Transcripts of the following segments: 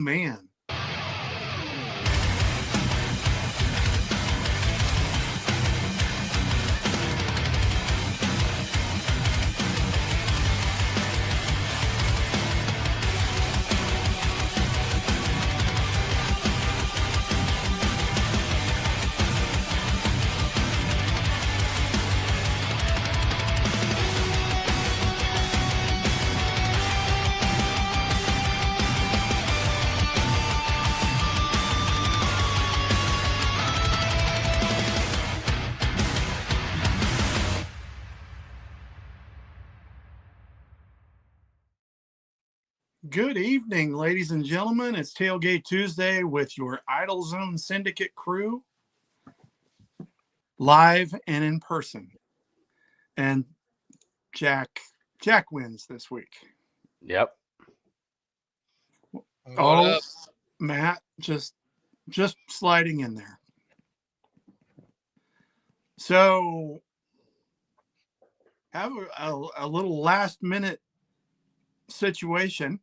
Man. Good evening, ladies and gentlemen. It's Tailgate Tuesday with your Idle Zone Syndicate crew, live and in person. And Jack wins this week. Yep. What up? Matt just sliding in there. So have a little last minute situation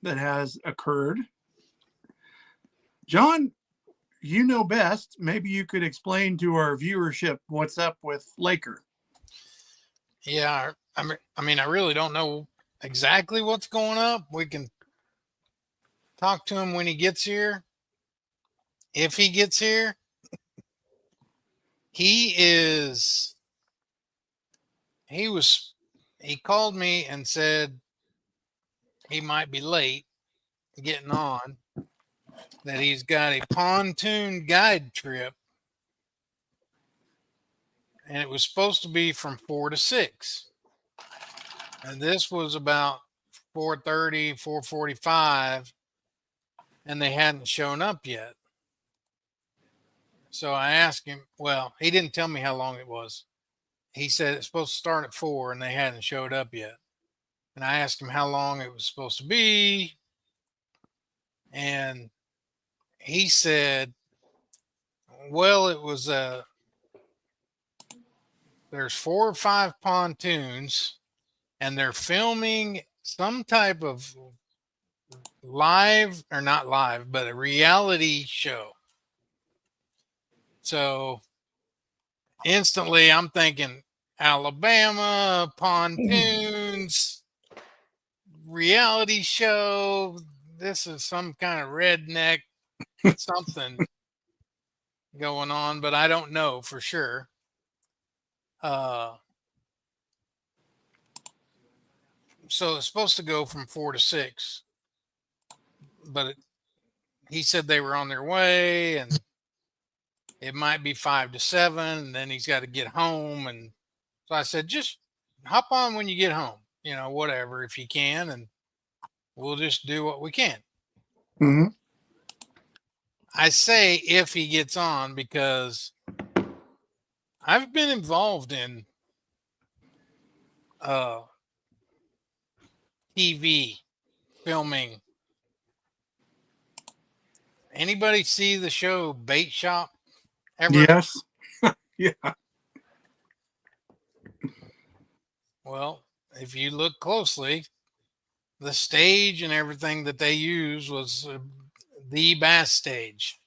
that has occurred. John, you know best. Maybe you could explain to our viewership what's up with Laker. Yeah, I mean, I really don't know exactly what's going up. We can talk to him when he gets here. If he gets here, he called me and said he might be late getting on, that he's got a pontoon guide trip, and it was supposed to be from 4 to 6. And this was about 4:30, 4:45, and they hadn't shown up yet. So I asked him, well, he didn't tell me how long it was. He said it's supposed to start at 4 and they hadn't showed up yet. And I asked him how long it was supposed to be. And he said, well, it was there's 4 or 5 pontoons and they're filming some type of live, or not live, but a reality show. So instantly I'm thinking Alabama, pontoons, reality show. This is some kind of redneck something going on, but I don't know for sure. So it's supposed to go from 4 to 6, but he said they were on their way and it might be 5 to 7, and then he's got to get home. And so I said, just hop on when you get home, whatever, if you can, and we'll just do what we can. Mm-hmm. I say if he gets on because I've been involved in TV filming. Anybody see the show Bait Shop ever? Yes. Yeah. Well, if you look closely, the stage and everything that they used was the Bass stage,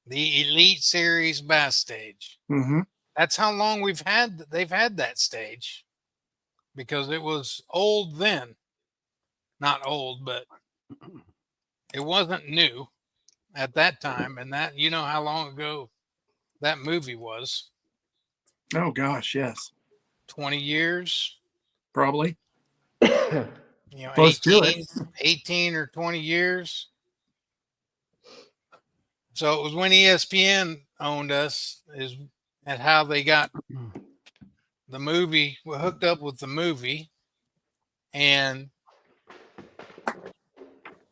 the Elite Series Bass stage. Mm-hmm. That's how long they've had that stage, because it was old then. Not old, but it wasn't new at that time. And that, you know how long ago that movie was? Oh gosh, yes. 20 years. Probably. Close to it. 18 or 20 years. So it was when ESPN owned us, is at how they got the movie, hooked up with the movie. And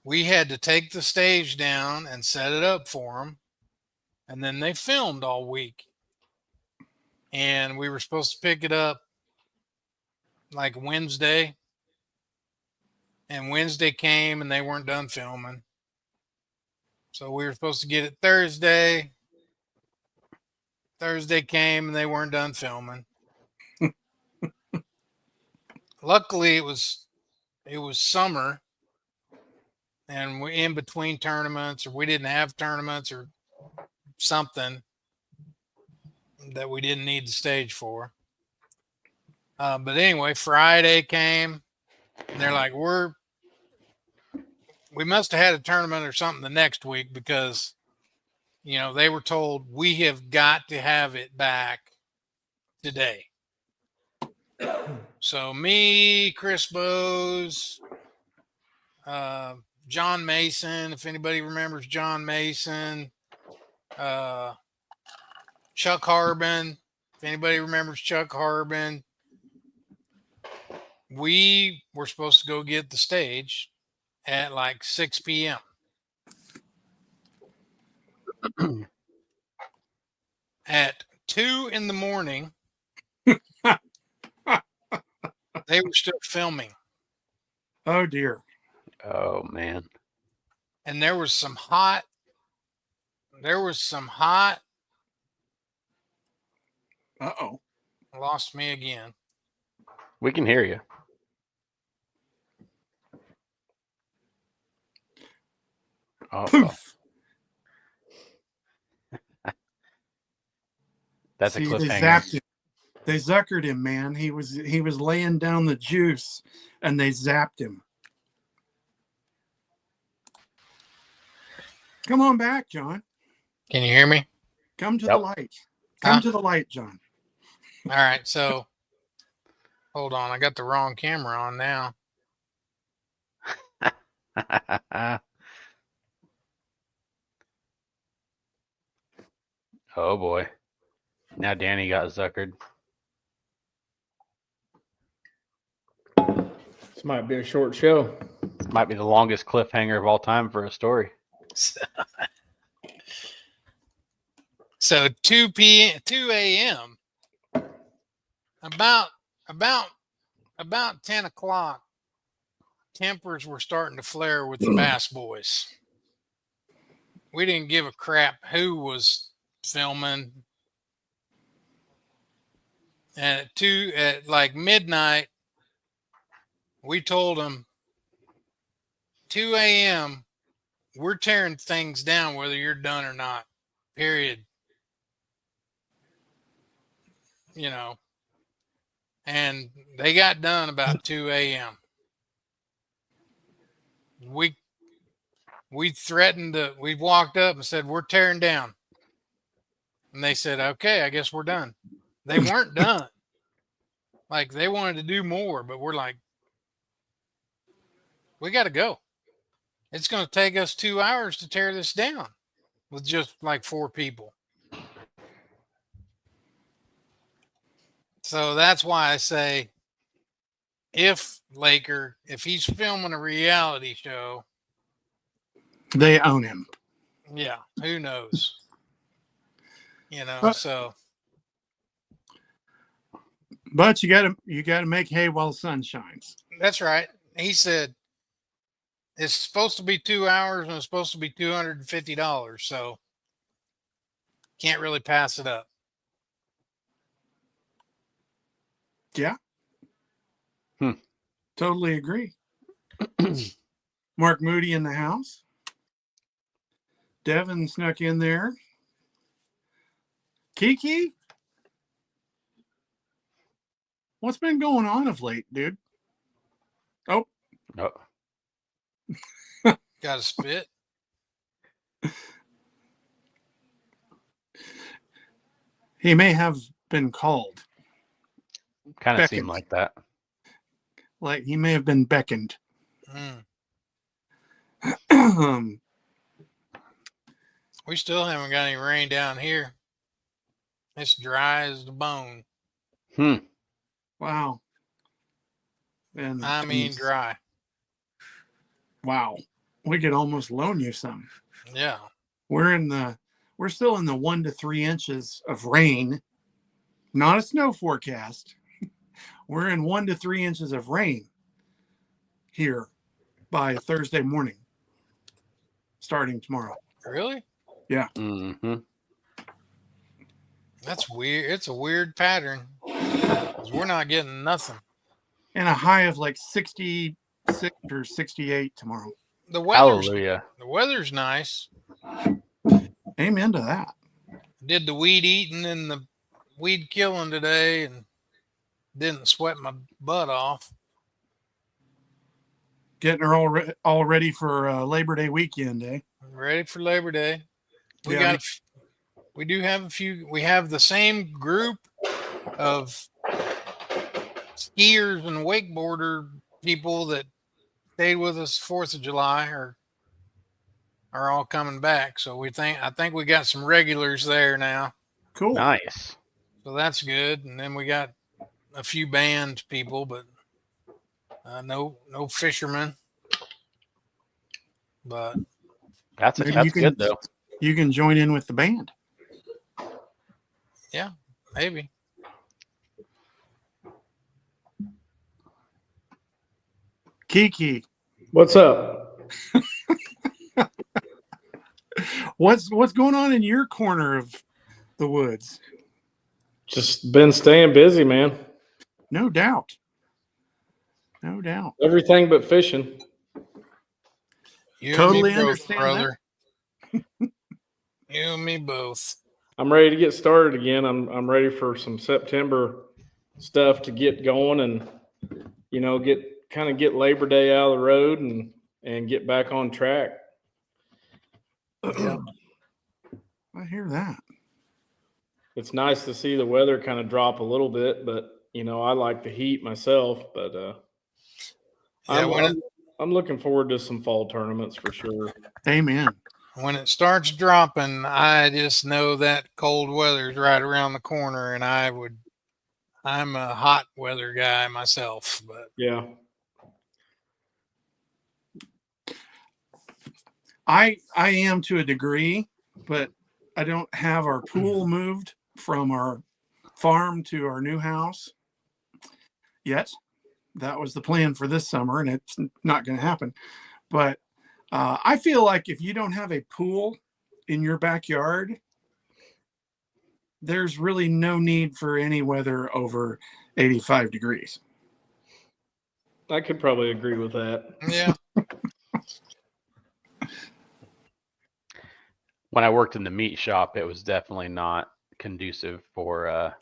we had to take the stage down and set it up for them. And then they filmed all week. And we were supposed to pick it up like Wednesday. And Wednesday came and they weren't done filming. So we were supposed to get it Thursday. Thursday came and they weren't done filming. Luckily, it was summer, and we in between tournaments, or we didn't have tournaments or something that we didn't need the stage for. But anyway, Friday came, and they're like, we must have had a tournament or something the next week, because they were told we have got to have it back today. So me, Chris Bose, John Mason, if anybody remembers John Mason, Chuck Harbin, if anybody remembers Chuck Harbin, we were supposed to go get the stage at like 6 p.m. At 2 in the morning, they were still filming. Oh dear. Oh man. And there was some hot. Uh-oh. Lost me again. We can hear you. Poof. That's See, a they cliffhanger. zapped him. They zuckered him, man. He was laying down the juice, and they zapped him. Come on back, John. Can you hear me? Come to the light. Come to the light, John. All right, so hold on. I got the wrong camera on now. Oh boy. Now Danny got zuckered. This might be a short show. This might be the longest cliffhanger of all time for a story. So 2 a.m. About 10 o'clock, tempers were starting to flare with the Bass Boys. We didn't give a crap who was filming. And at like midnight, we told them 2 a.m. we're tearing things down whether you're done or not. Period. And they got done about 2 a.m. We threatened we walked up and said, we're tearing down. And they said, okay, I guess we're done. They weren't done. Like, they wanted to do more, but we're like, we got to go. It's going to take us 2 hours to tear this down with just like 4 people. So that's why I say, if he's filming a reality show, they own him. Yeah, who knows? So. But you gotta make hay while the sun shines. That's right. He said it's supposed to be 2 hours and it's supposed to be $250. So can't really pass it up. Yeah. Totally agree. Mark Moody in the house. Devin snuck in there. Kiki? What's been going on of late, dude? Oh. Got a spit? He may have been called. Kind of seemed like that. Like he may have been beckoned. We still haven't got any rain down here. It's dry as the bone. Wow. And I mean dry. Wow. We could almost loan you some. Yeah. We're still in the 1 to 3 inches of rain. Not a snow forecast. We're in 1 to 3 inches of rain here by Thursday morning, starting tomorrow. Really? Yeah. Mm-hmm. That's weird. It's a weird pattern because we're not getting nothing. And a high of like 66 or 68 tomorrow. the weather's Hallelujah. the weather's nice. Amen to that. Did the weed eating and the weed killing today, and didn't sweat my butt off. Getting her all ready for Labor Day weekend, eh? Ready for Labor Day. We Yeah, got. We do have a few. We have the same group of skiers and wakeboarder people that stayed with us 4th of July are all coming back. So I think we got some regulars there now. cool. Nice. So that's good. And then we got a few band people, but no fishermen. But That's Maybe good though. You can join in with the band. yeah, maybe. Kiki, What's up? what's going on in your corner of the woods? Just been staying busy, man. No doubt. No doubt. Everything but fishing. You Totally and me both, understand brother. You and me both. I'm ready to get started again. I'm ready for some September stuff to get going and get Labor Day out of the road and get back on track. Yeah. I hear that. It's nice to see the weather kind of drop a little bit, but I like the heat myself, but I'm looking forward to some fall tournaments for sure. Amen. When it starts dropping, I just know that cold weather's right around the corner, and I'm a hot weather guy myself, but Yeah. I am to a degree, but I don't have our pool moved from our farm to our new house yet. That was the plan for this summer, and it's not going to happen. But I feel like if you don't have a pool in your backyard, there's really no need for any weather over 85 degrees. I could probably agree with that. yeah. When I worked in the meat shop, it was definitely not conducive for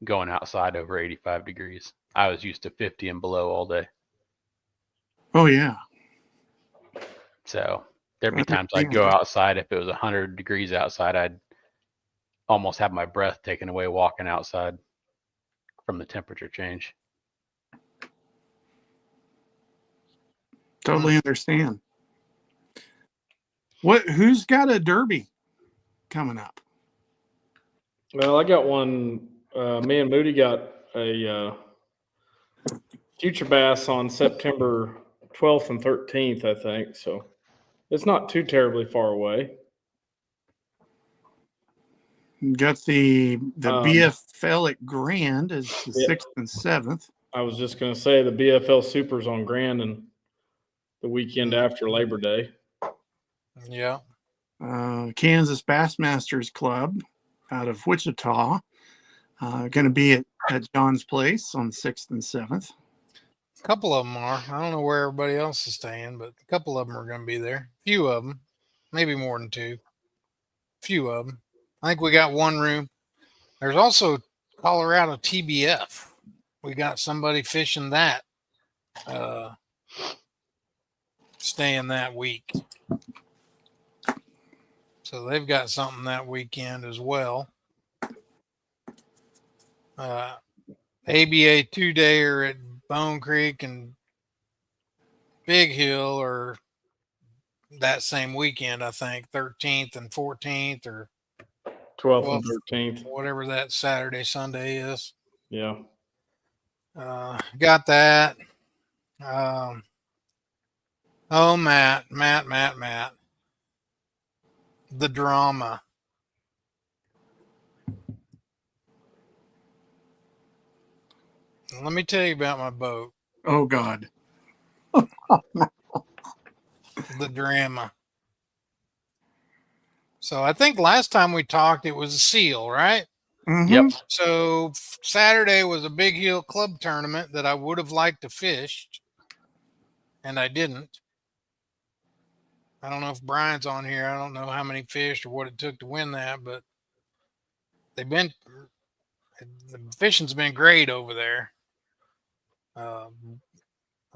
going outside over 85 degrees. I was used to 50 and below all day. Oh, yeah. So there'd be times I'd go outside. If it was 100 degrees outside, I'd almost have my breath taken away walking outside from the temperature change. Totally understand. Who's got a derby coming up? Well, I got one. Me and Moody got a future bass on September 12th and 13th, I think. So it's not too terribly far away. Got the BFL at Grand is the 6th and 7th. I was just going to say the BFL Super's on Grand and the weekend after Labor Day. Yeah. Kansas Bassmasters Club out of Wichita. Going to be at John's Place on the 6th and 7th. A couple of them are. I don't know where everybody else is staying, but a couple of them are going to be there. A few of them, maybe more than two. A few of them. I think we got one room. There's also Colorado TBF. We got somebody fishing that, staying that week. So they've got something that weekend as well. ABA 2-dayer at Bone Creek and Big Hill or that same weekend, I think, 13th and 14th or 12th and 13th. Whatever that Saturday, Sunday is. Yeah. Got that. Matt. The drama. Let me tell you about my boat. Oh, God. The drama. So I think last time we talked, it was a seal, right? Mm-hmm. Yep. So Saturday was a Big Hill Club tournament that I would have liked to fish, and I didn't. I don't know if Brian's on here. I don't know how many fish or what it took to win that, but the fishing's been great over there. I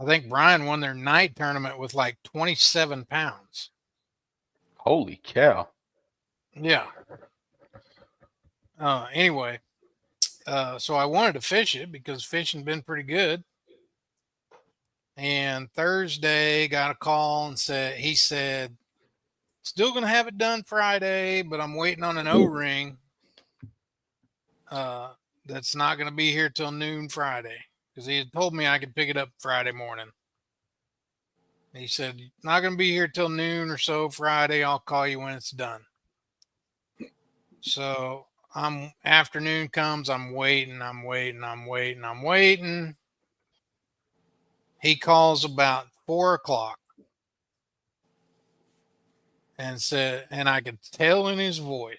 think Brian won their night tournament with like 27 pounds. Holy cow. Yeah. Anyway, so I wanted to fish it because fishing's been pretty good. And Thursday got a call and he said, still going to have it done Friday, but I'm waiting on an O-ring that's not going to be here till noon Friday, because he had told me I could pick it up Friday morning. He said, not going to be here till noon or so Friday. I'll call you when it's done. So afternoon comes, I'm waiting. He calls about 4:00 and said, and I could tell in his voice,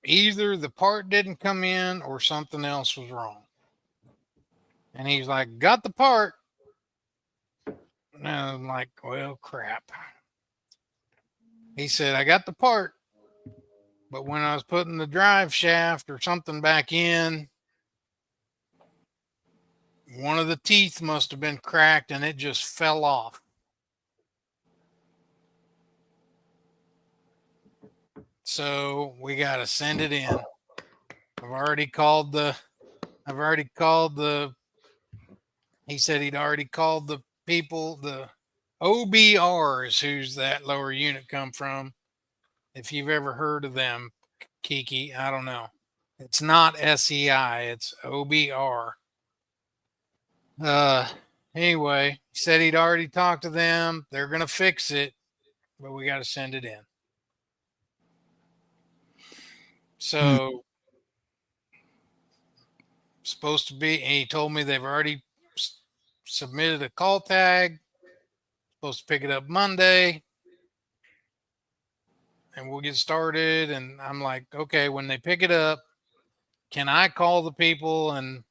either the part didn't come in or something else was wrong. And he's like, got the part. And I'm like, well, crap. He said, I got the part, but when I was putting the drive shaft or something back in, one of the teeth must have been cracked and it just fell off. So we got to send it in. I've already called the, he said he'd already called the people, the OBRs, who's that lower unit come from. If you've ever heard of them, Kiki, I don't know. It's not SEI, it's OBR. Anyway, he said he'd already talked to them. They're going to fix it, but we got to send it in. So, supposed to be, and he told me they've already submitted a call tag. Supposed to pick it up Monday, and we'll get started. And I'm like, okay, when they pick it up, can I call the people and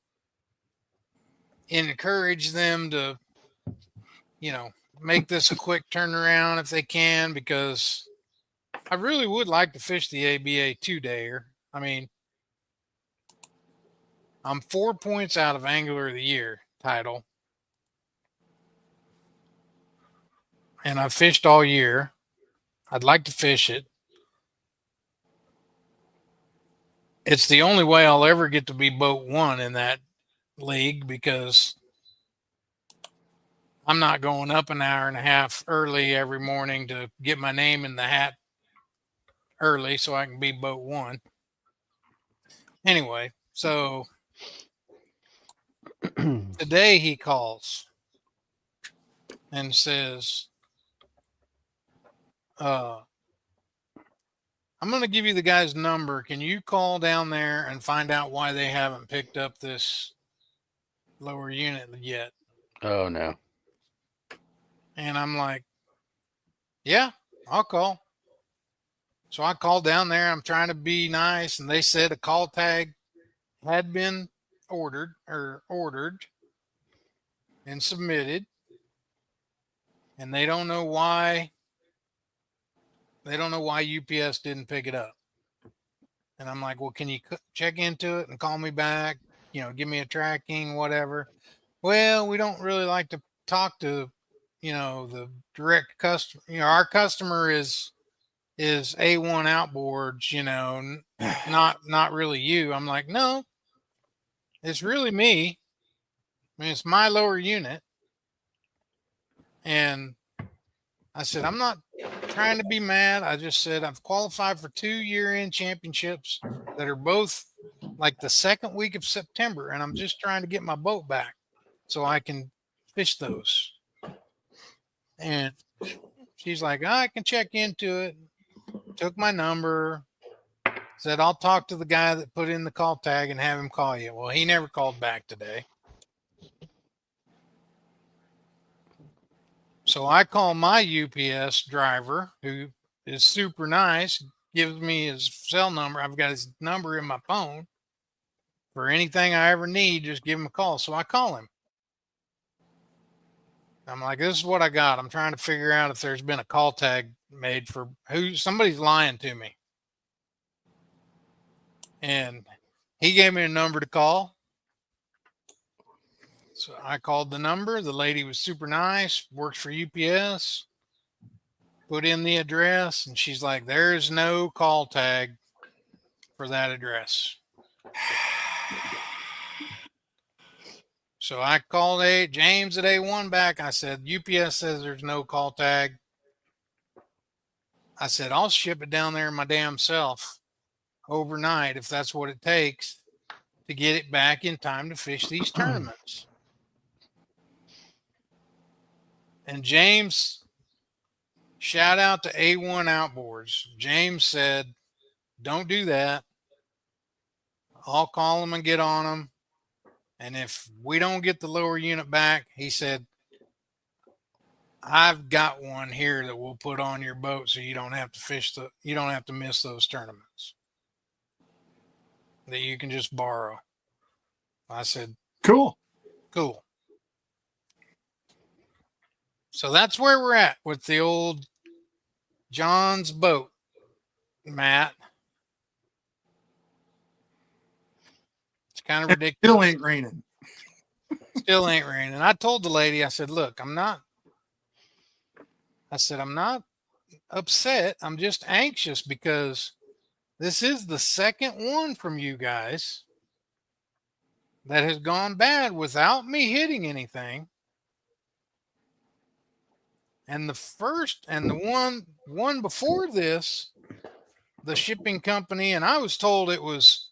encourage them to, make this a quick turnaround if they can? Because I really would like to fish the ABA 2-dayer. I mean, I'm 4 points out of Angler of the Year title. And I've fished all year. I'd like to fish it. It's the only way I'll ever get to be boat one in that league, because I'm not going up an hour and a half early every morning to get my name in the hat early so I can be boat one. Anyway, so today he calls and says, I'm going to give you the guy's number. Can you call down there and find out why they haven't picked up this lower unit yet? Oh, no. And I'm like, yeah, I'll call. So I called down there. I'm trying to be nice. And they said a call tag had been ordered and submitted. And they don't know why. They don't know why UPS didn't pick it up. And I'm like, well, can you check into it and call me back? Give me a tracking, whatever. Well, we don't really like to talk to, the direct customer. Our customer is A1 outboards, not really you. I'm like, no, it's really me. I mean, it's my lower unit. And I said, I'm not trying to be mad. I just said I've qualified for 2 year-end championships that are both like the second week of September, and I'm just trying to get my boat back so I can fish those. And she's like, I can check into it. Took my number, said I'll talk to the guy that put in the call tag and have him call you. Well, he never called back today. So I call my UPS driver, who is super nice, gives me his cell number. I've got his number in my phone. For anything I ever need, just give him a call. So I call him. I'm like, this is what I got. I'm trying to figure out if there's been a call tag made for who somebody's lying to me. And he gave me a number to call. So I called the number. The lady was super nice, works for UPS, put in the address, and she's like, there is no call tag for that address. So I called James at A1 back. I said, UPS says there's no call tag. I said, I'll ship it down there my damn self overnight if that's what it takes to get it back in time to fish these tournaments. And James, shout out to A1 Outboards. James said, don't do that. I'll call them and get on them. And if we don't get the lower unit back, he said, I've got one here that we'll put on your boat so you don't have to you don't have to miss those tournaments that you can just borrow. I said, Cool. So that's where we're at with the old John's boat, Matt. It's kind of ridiculous. Still ain't raining. Still ain't raining. I told the lady, I said, look, I'm not upset. I'm just anxious because this is the second one from you guys that has gone bad without me hitting anything. And the first and the one before this, the shipping company, and I was told it was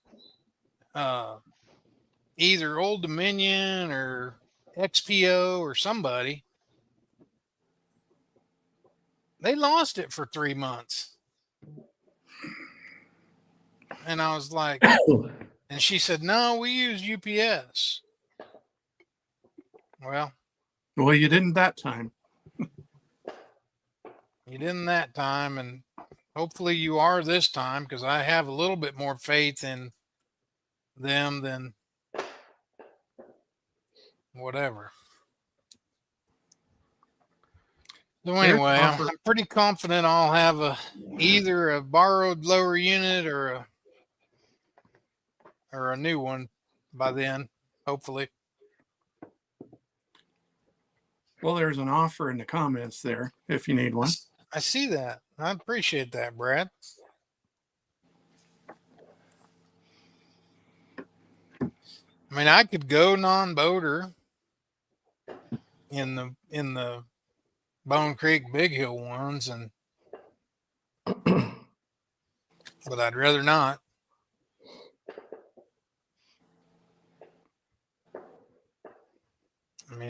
either Old Dominion or XPO or somebody. They lost it for 3 months. And I was like, and she said, no, we use UPS. Well, you didn't that time. You didn't that time, and hopefully you are this time, because I have a little bit more faith in them than whatever. So anyway, I'm pretty confident I'll have either a borrowed lower unit or a new one by then, hopefully. Well, there's an offer in the comments there if you need one. I see that. I appreciate that, Brad. I mean, I could go non-boater in the Bone Creek Big Hill ones, but I'd rather not. I mean,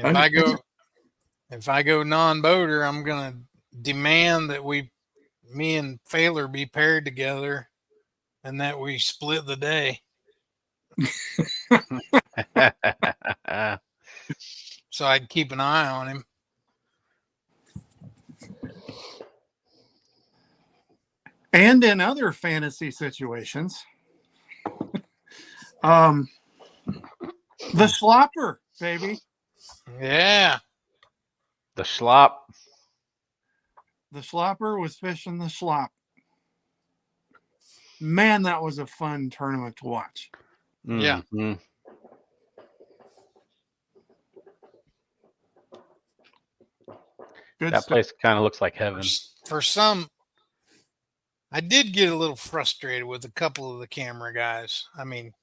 if I go non-boater, I'm gonna demand that me and Failer be paired together, and that we split the day. So I'd keep an eye on him. And in other fantasy situations, the slopper, baby. Yeah. The slop. The slopper was fishing the slop. Man, that was a fun tournament to watch. Yeah. Mm-hmm. Good That stuff. place kind of looks like heaven. For some, I did get a little frustrated with a couple of the camera guys. I mean,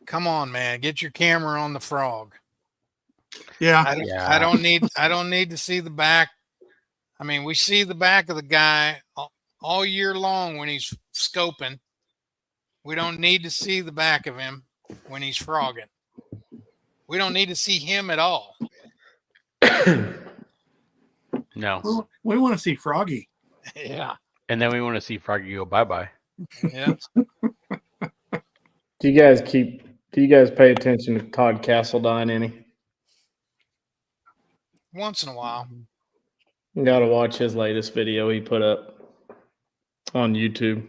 come on, man, get your camera on the frog. Yeah. I don't need to see the back. I mean, we see the back of the guy all year long when he's scoping. We don't need to see the back of him when he's frogging. We don't need to see him at all. No. We want to see Froggy. Yeah. And then we want to see Froggy go bye-bye. Yeah. Do you guys pay attention to Todd Castledine any? Once in a while. You got to watch his latest video he put up on YouTube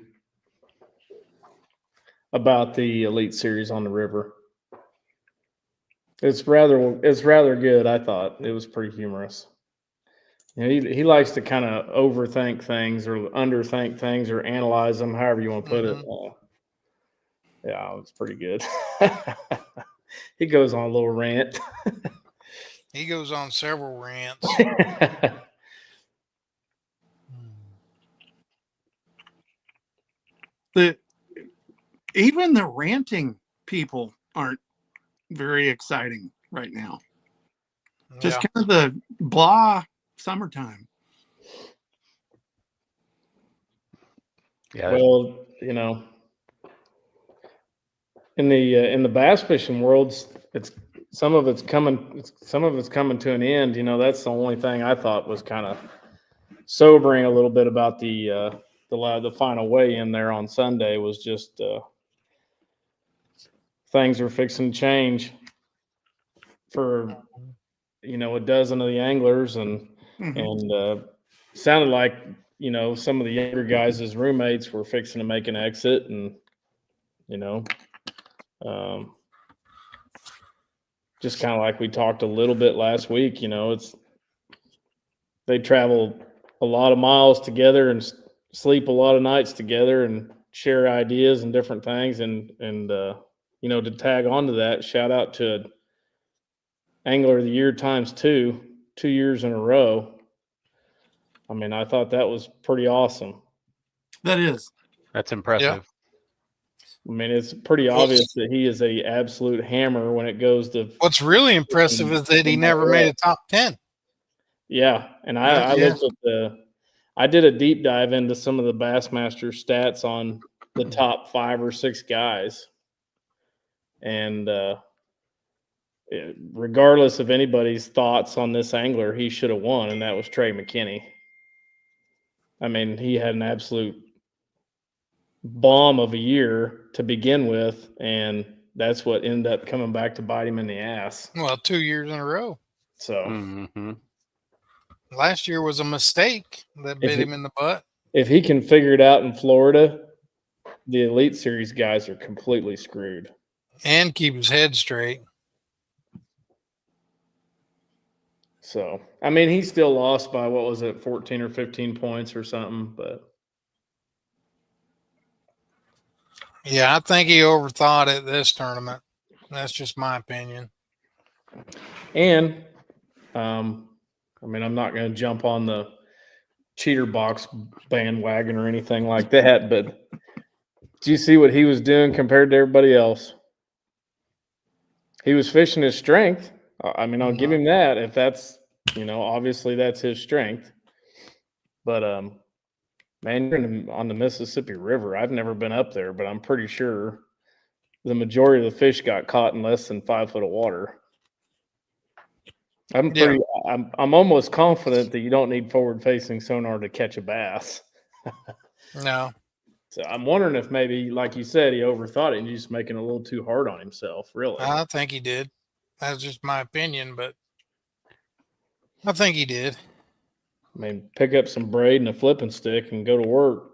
about the Elite Series on the river. It's rather good. I thought it was pretty humorous. You know, he likes to kind of overthink things or underthink things or analyze them, however you want to put it. Yeah, it's pretty good. He goes on a little rant. He goes on several rants. Even the ranting people aren't very exciting right now. Just kind of the blah summertime. Yeah. Well, you know, in the bass fishing worlds, some of it's coming to an end. You know, that's the only thing I thought was kind of sobering a little bit about the final weigh-in there on Sunday was just things are fixing to change for a dozen of the anglers and sounded like some of the younger guys as roommates were fixing to make an exit and just kind of like we talked a little bit last week, they travel a lot of miles together and sleep a lot of nights together and share ideas and different things. And to tag onto that, shout out to Angler of the Year times 2 years in a row. I mean, I thought that was pretty awesome. That's impressive. I mean, it's pretty obvious that he is a absolute hammer when it goes to. What's really impressive is that he never made a top 10. Yeah, and I looked at I did a deep dive into some of the Bassmaster stats on the top 5 or 6 guys, and regardless of anybody's thoughts on this angler, he should have won, and that was Trey McKinney. I mean, he had an absolute bomb of a year to begin with, and that's what ended up coming back to bite him in the ass. Well, 2 years in a row. So last year was a mistake that bit him in the butt. If he can figure it out in Florida, the Elite Series guys are completely screwed. And keep his head straight. So, I mean, he still lost by, 14 or 15 points or something, but. Yeah, I think he overthought it this tournament. That's just my opinion. And, I mean, I'm not going to jump on the cheater box bandwagon or anything like that, but do you see what he was doing compared to everybody else? He was fishing his strength. I mean, I'll give him that if that's, obviously that's his strength. But, man, you're on the Mississippi River. I've never been up there, but I'm pretty sure the majority of the fish got caught in less than 5 foot of water. I'm almost confident that you don't need forward-facing sonar to catch a bass. No. So I'm wondering if maybe, like you said, he overthought it and he's just making it a little too hard on himself, really. I think he did. That's just my opinion, but I think he did. I mean, pick up some braid and a flipping stick and go to work.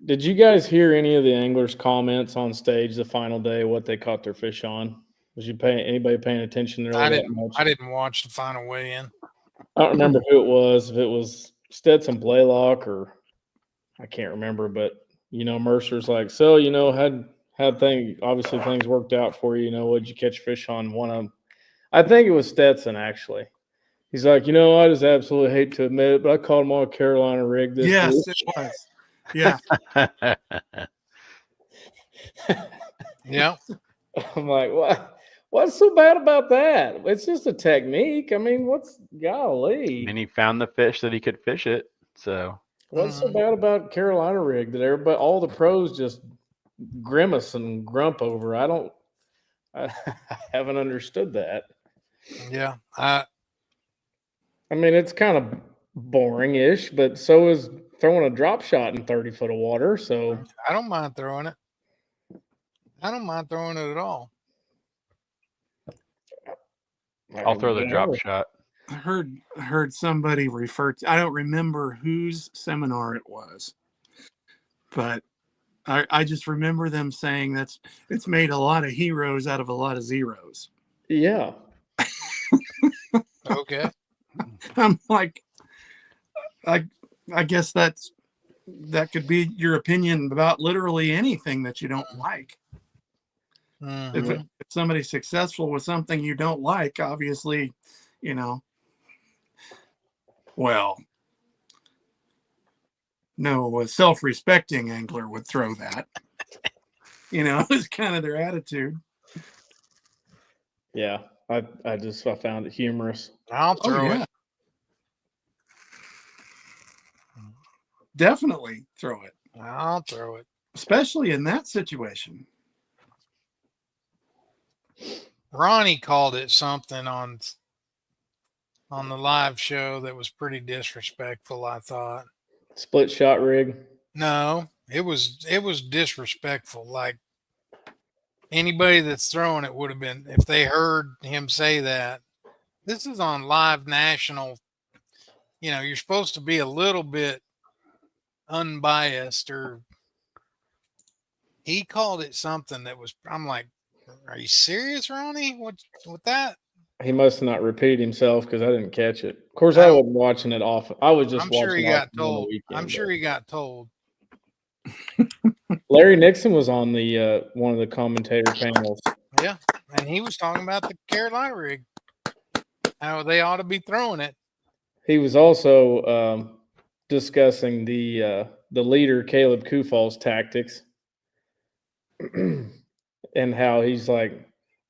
Did you guys hear any of the anglers' comments on stage the final day, what they caught their fish on? Was anybody paying attention to I that much? I didn't watch the final weigh-in. I don't remember who it was. If it was Stetson Blaylock or I can't remember, but Mercer's like, so had things obviously things worked out for you. What'd you catch fish on? One of them, I think it was Stetson actually. He's like, I just absolutely hate to admit it, but I caught him on a Carolina rig this week. Yes, it was. Yeah. Yeah. I'm like, what? What's so bad about that? It's just a technique. I mean, golly? And he found the fish that he could fish it. So what's so bad about Carolina rig that all the pros just grimace and grump over? I haven't understood that. Yeah. I mean, it's kind of boring-ish, but so is throwing a drop shot in 30 foot of water. So I don't mind throwing it. I don't mind throwing it at all. I'll throw the drop shot. I heard somebody refer to, I don't remember whose seminar it was, but I just remember them saying it's made a lot of heroes out of a lot of zeros. Yeah. Okay. I'm like, I guess that could be your opinion about literally anything that you don't like. Mm-hmm. If somebody's successful with something you don't like, obviously, you know, well, no, a self-respecting angler would throw that. You know, it's kind of their attitude. Yeah. I found it humorous. I'll Oh throw yeah, it. definitely throw it, I'll throw it. especially in that situation. Ronnie called it something on the live show that was pretty disrespectful, I thought. Split shot rig. No, it was disrespectful. Like anybody that's throwing it would have been if they heard him say that. This is on live national. You know, you're supposed to be a little bit unbiased, or he called it something that was. I'm like, are you serious, Ronnie? What with that? He must not repeat himself because I didn't catch it. Of course, I I don't- wasn't watching it often. I was just I'm sure he watching got off on the told. weekend. I'm sure he got told. Larry Nixon was on the one of the commentator panels. Yeah, and he was talking about the Carolina rig, how they ought to be throwing it. He was also discussing the leader Caleb Kufal's tactics and how he's like,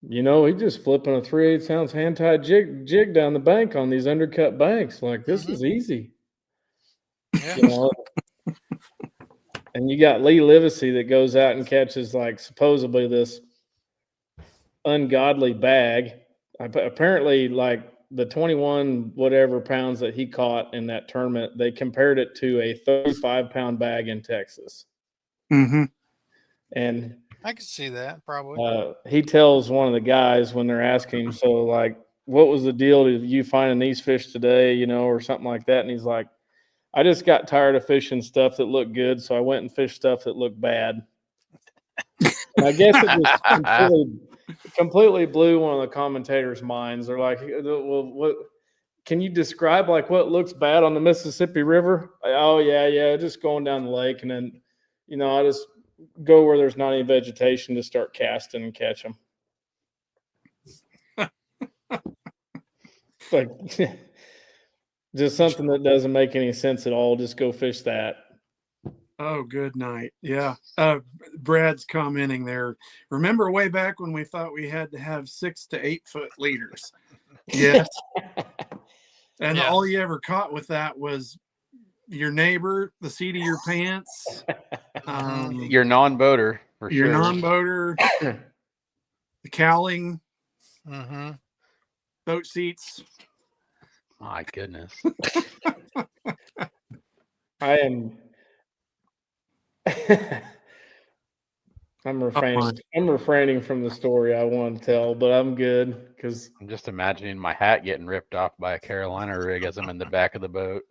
he's just flipping a 3/8 ounce hand tied jig down the bank on these undercut banks. Like this is easy. Yeah. You know? And you got Lee Livesey that goes out and catches like supposedly this ungodly bag. Apparently, like the 21 whatever pounds that he caught in that tournament, they compared it to a 35-pound bag in Texas. Mm-hmm. And I can see that probably. he tells one of the guys when they're asking him, so like, what was the deal to you finding these fish today, or something like that? And he's like, I just got tired of fishing stuff that looked good, so I went and fished stuff that looked bad. And I guess it just completely blew one of the commentators' minds. They're like, well, what can you describe like what looks bad on the Mississippi River? Oh yeah, just going down the lake, and then I just go where there's not any vegetation to start casting and catch them. Like just something that doesn't make any sense at all. Just go fish that. Oh, good night. Yeah. Brad's commenting there. Remember way back when we thought we had to have 6 to 8 foot leaders? Yes. And all you ever caught with that was your neighbor, the seat of your pants, Your non-boater, for your sure. non-boater, the cowling, boat seats. My goodness. I am. I'm refraining from the story I want to tell, but I'm good because I'm just imagining my hat getting ripped off by a Carolina rig as I'm in the back of the boat.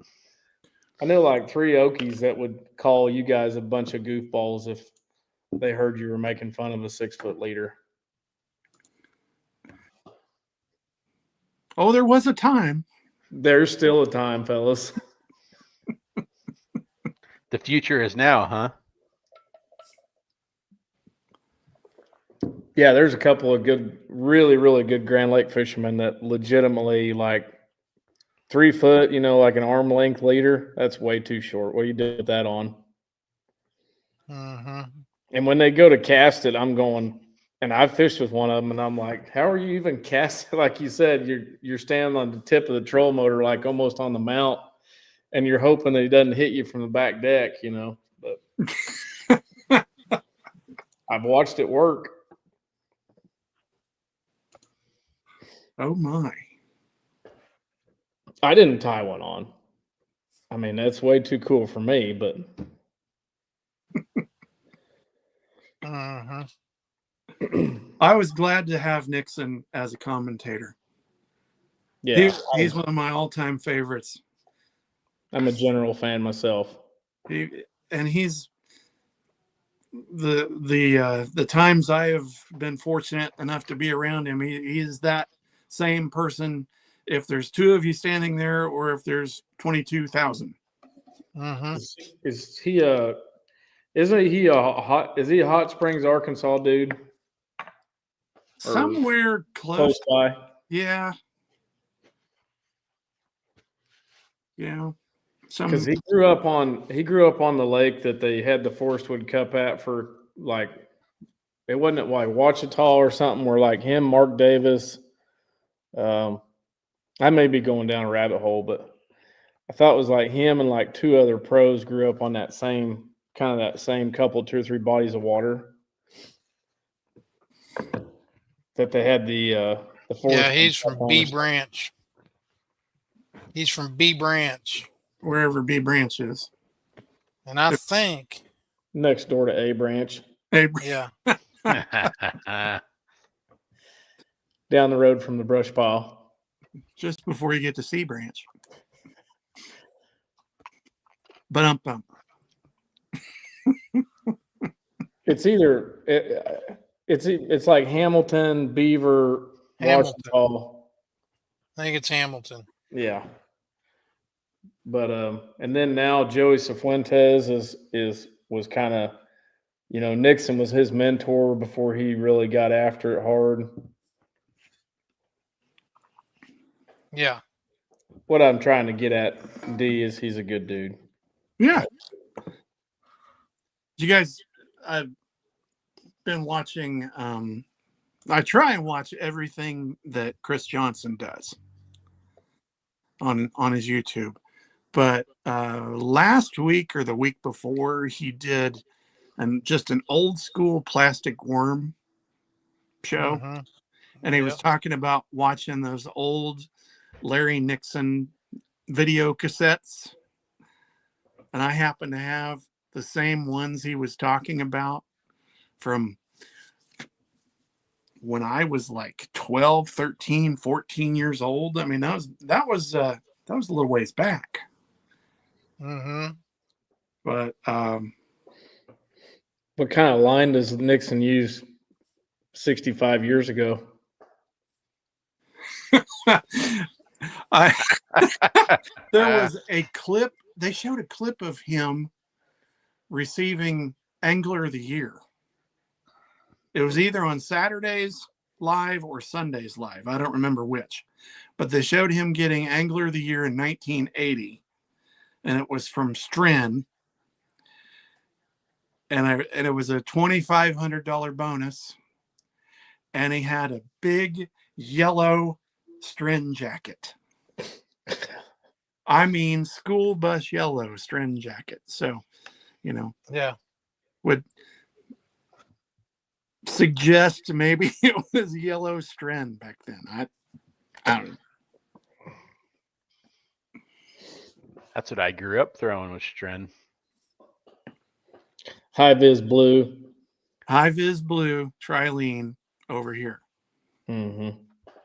I know like 3 Okies that would call you guys a bunch of goofballs if they heard you were making fun of a 6 foot leader. Oh, there was a time. There's still a time, fellas. The future is now, huh? Yeah, there's a couple of good, really, really good Grand Lake fishermen that legitimately like 3 foot, like an arm length leader. That's way too short. What do you do with that on? And when they go to cast it, I'm going, and I fished with one of them, and I'm like, how are you even casting? Like you said, you're standing on the tip of the troll motor, like almost on the mount, and you're hoping that he doesn't hit you from the back deck, But I've watched it work. Oh my. I didn't tie one on. I mean, that's way too cool for me, but I was glad to have Nixon as a commentator. yeah, He's one of my all-time favorites. I'm a general fan myself. He's the times I have been fortunate enough to be around him, he is that same person. If there's two of you standing there, or if there's 22,000. Mm-hmm. Is he isn't he a hot? Is he a Hot Springs, Arkansas dude? Somewhere Close close. by. Yeah. Yeah. Because he grew up on the lake that they had the Forestwood Cup at for like, it wasn't like Ouachita or something, where like him, Mark Davis. I may be going down a rabbit hole, but I thought it was like him and like two other pros grew up on that same couple, 2 or 3 bodies of water that they had the Forestwood. Yeah, he's Cup from on B or something. Branch. He's from B Branch, wherever B Branch is. and I think Next door to A Branch, Hey, yeah, down the road from the brush pile. just before you get to C Branch. But It's either it's like Hamilton, Beaver, Hamilton. Washington. I think it's Hamilton. Yeah. But and then now Joey Cifuentes was kind of, Nixon was his mentor before he really got after it hard. Yeah. What I'm trying to get at, D, is he's a good dude. yeah. You guys, I've been watching. I try and watch everything that Chris Johnson does on his YouTube. But last week or the week before, he did just an old school plastic worm show. Mm-hmm. And he was talking about watching those old Larry Nixon video cassettes. And I happen to have the same ones he was talking about from when I was like 12, 13, 14 years old. I mean, that was a little ways back. Mm-hmm. But what kind of line does Nixon use 65 years ago? There was a clip. They showed a clip of him receiving Angler of the Year. It was either on Saturdays Live or Sundays Live. I don't remember which. But they showed him getting Angler of the Year in 1980. And it was from Stren. And it was a $2,500 bonus. And he had a big yellow Stren jacket. I mean, school bus yellow Stren jacket. So, Yeah. would suggest maybe it was yellow Stren back then. I don't know. That's what I grew up throwing with Stren. High Vis Blue. High Vis Blue Trilene over here. Mm-hmm.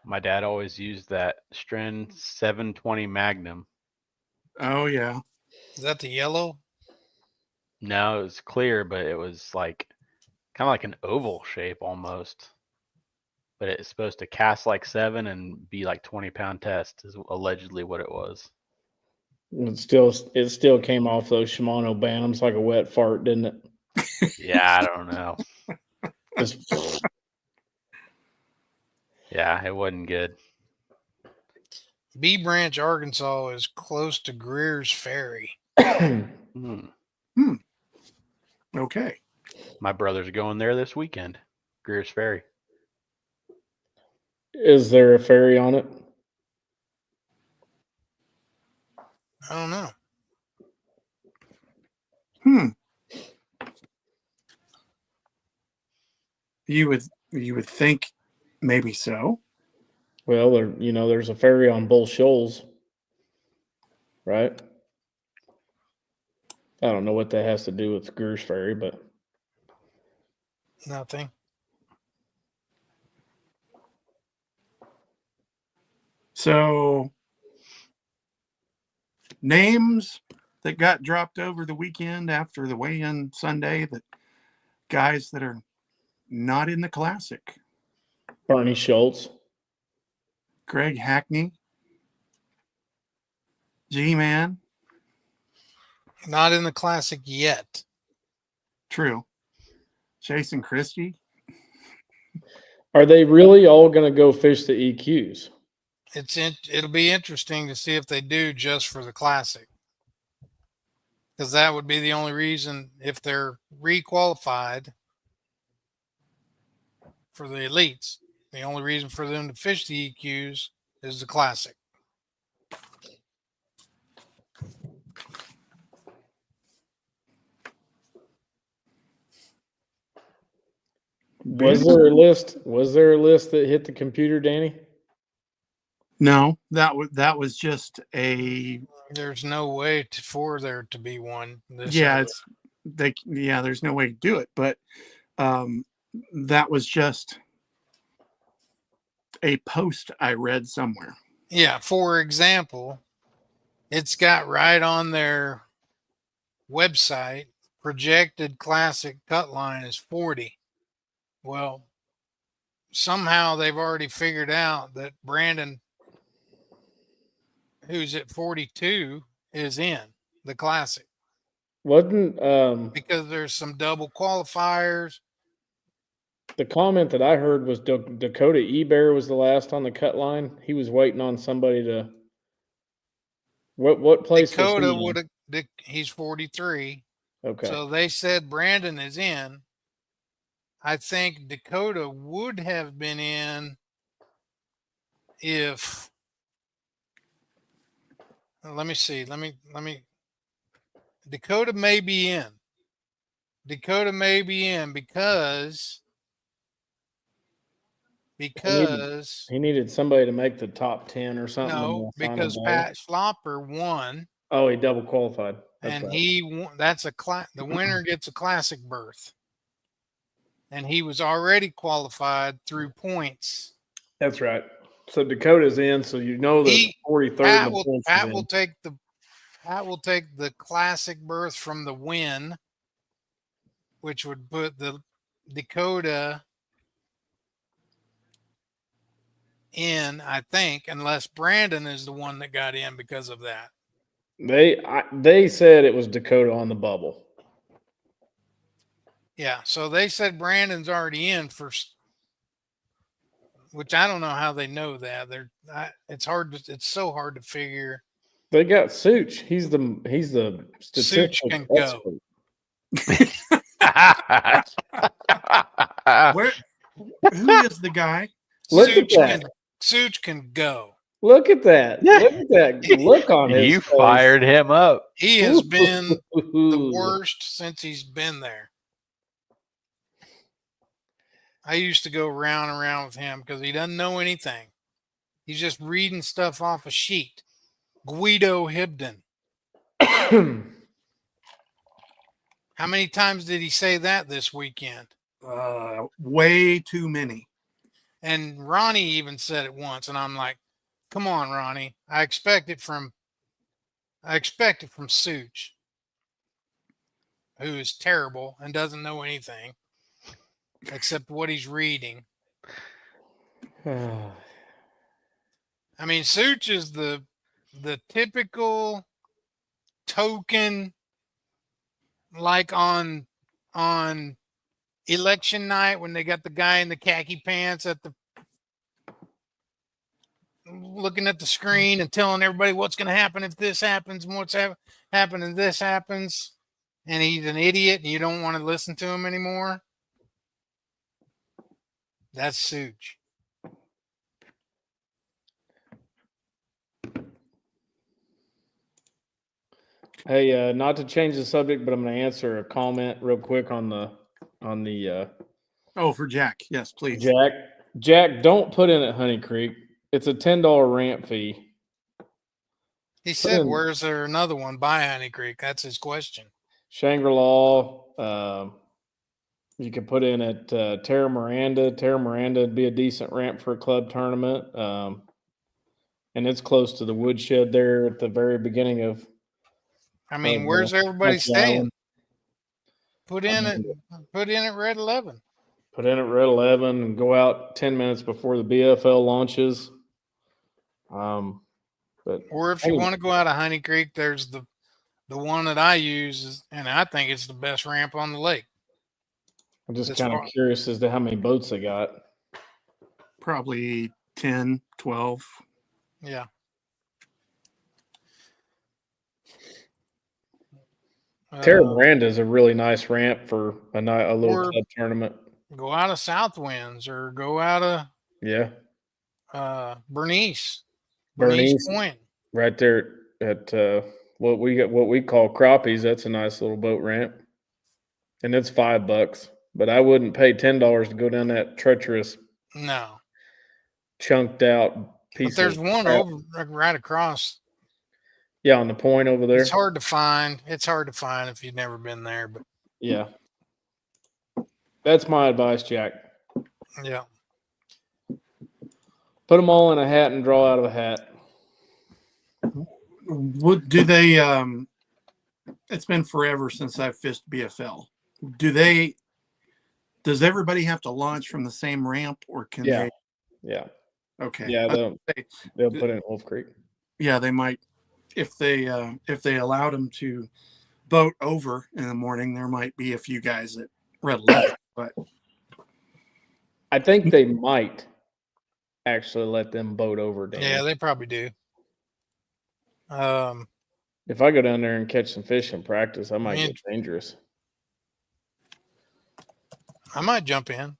My dad always used that Stren 720 Magnum. Oh, yeah. Is that the yellow? No, it was clear, but it was like kind of like an oval shape almost. But it's supposed to cast like 7 and be like 20-pound test is allegedly what it was. It still came off those Shimano Bantams like a wet fart, didn't it? Yeah, I don't know. Just, yeah, it wasn't good. B Branch, Arkansas is close to Greer's Ferry. Okay. My brother's going there this weekend. Greer's Ferry. Is there a ferry on it? I don't know. You would think maybe so. Well, there's a ferry on Bull Shoals, right? I don't know what that has to do with Greer's Ferry, but Nothing. So, names that got dropped over the weekend after the weigh-in Sunday that guys that are not in the Classic. Bernie Schultz. Greg Hackney. G-Man. Not in the Classic yet. True. Jason Christie. Are they really all going to go fish the EQs? It'll be interesting to see if they do just for the Classic. Because that would be the only reason, if they're requalified for the elites, the only reason for them to fish the EQs is the Classic. Was there a list? Was there a list that hit the computer, Danny? No, that was just a. There's no way for there to be one. Yeah, there's no way to do it, but that was just a post I read somewhere. Yeah, for example, it's got right on their website, projected Classic cut line is 40. Well, somehow they've already figured out that Brandon, who's at 42, is in the Classic. Wasn't because there's some double qualifiers. the comment that I heard was Dakota Ebear was the last on the cut line? He was waiting on somebody to. What place Dakota was would have. He's 43. Okay. So they said Brandon is in. I think Dakota would have been in if. Let me see. Let me. Dakota may be in. Dakota may be in because he needed somebody to make the top 10 or something. No, because Pat Schlopper won. Oh, he double qualified. That's right. He won. That's the winner gets a Classic berth. And he was already qualified through points. That's right. So Dakota's in, so you know the 43rd. Pat will take the Classic berth from the win, which would put the Dakota in, I think, unless Brandon is the one that got in because of that. They said it was Dakota on the bubble. Yeah, so they said Brandon's already in first, which I don't know how they know that. It's so hard to figure. They got Such. He's the Such can go. Who is the guy? Such can go. Look at that. Look at that look on his You face. fired him up. He has been the worst since he's been there. I used to go round and round with him because he doesn't know anything. He's just reading stuff off a sheet. Guido Hibden. How many times did he say that this weekend? Way too many. And Ronnie even said it once, and I'm like, come on, Ronnie. I expect it from Such, who is terrible and doesn't know anything except what he's reading. I mean, Such is the typical token, like on election night when they got the guy in the khaki pants looking at the screen and telling everybody what's going to happen if this happens and what's happening if this happens, and he's an idiot and you don't want to listen to him anymore. That's Such. Hey, not to change the subject, but I'm going to answer a comment real quick on the. For Jack, yes, please. Jack, don't put in at Honey Creek. It's a $10 ramp fee. He said, "Where's there another one by Honey Creek?" That's his question. Shangri-La. You could put in at Terra Miranda. Terra Miranda would be a decent ramp for a club tournament. And it's close to the woodshed there at the very beginning of. I mean, where's everybody staying? Put in at red 11. Put in at red 11 and go out 10 minutes before the BFL launches. But Or if you want to go out of Honey Creek, there's the one that I use, and I think it's the best ramp on the lake. I'm just kind of curious as to how many boats they got. Probably 10, 12. Yeah. Terra Miranda is a really nice ramp for a little club tournament. Go out of Southwinds or go out of Bernice Point. Right there at what we call Crappies. That's a nice little boat ramp, and it's $5. But I wouldn't pay $10 to go down that treacherous, chunked out piece. But there's one over right across. Yeah, on the point over there. It's hard to find. It's hard to find if you've never been there. But yeah, that's my advice, Jack. Yeah. Put them all in a hat and draw out of a hat. What do they? It's been forever since I've fished BFL. Does everybody have to launch from the same ramp, or can they? Yeah. Okay. Yeah, they'll put it in Wolf Creek. Yeah, they might. If they allowed them to boat over in the morning, there might be a few guys that red 11, but I think they might actually let them boat over. Dan. Yeah, they probably do. If I go down there and catch some fish in practice, I might get dangerous. I might jump in.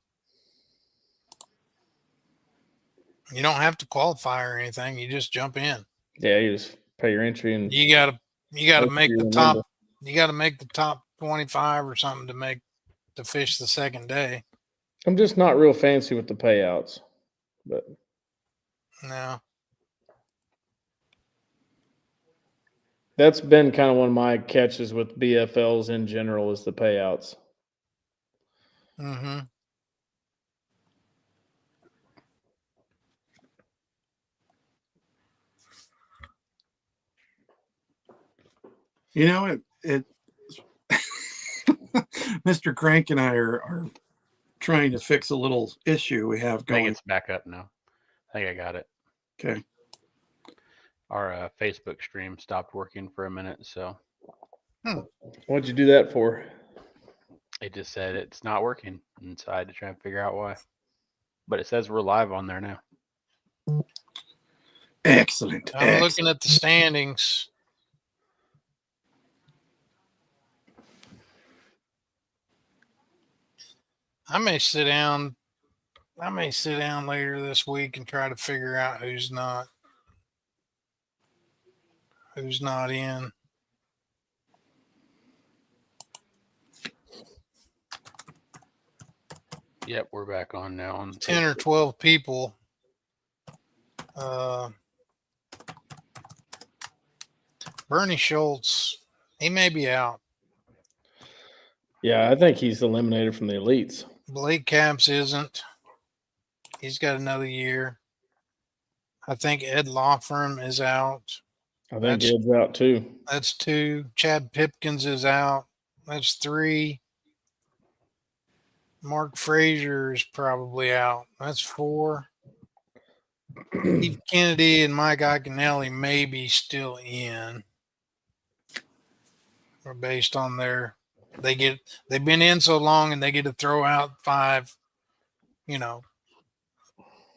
You don't have to qualify or anything. You just jump in. Yeah, you just pay your entry, and you gotta make the top. You got to make the top 25 or something to fish the second day. I'm just not real fancy with the payouts, but no. That's been kind of one of my catches with BFLs in general is the payouts. Mm-hmm. You know, it Mr. Crank and I are trying to fix a little issue we have going. I think it's back up now. I think I got it. Okay. Our Facebook stream stopped working for a minute, so. What'd you do that for? It just said it's not working, and so I had to try and figure out why. But it says we're live on there now. Excellent. I'm looking at the standings. I may sit down later this week and try to figure out who's not in. Yep, we're back on now. On 10 or 12 people. Bernie Schultz, he may be out. Yeah, I think he's eliminated from the elites. Blake Capps isn't. He's got another year. I think Ed Lawfirm is out. I think Ed's out too. That's 2. Chad Pipkins is out. That's 3. Mark Frazier is probably out. That's 4. Steve Kennedy and Mike Iaconelli may be still in. Or based on they've been in so long and they get to throw out 5,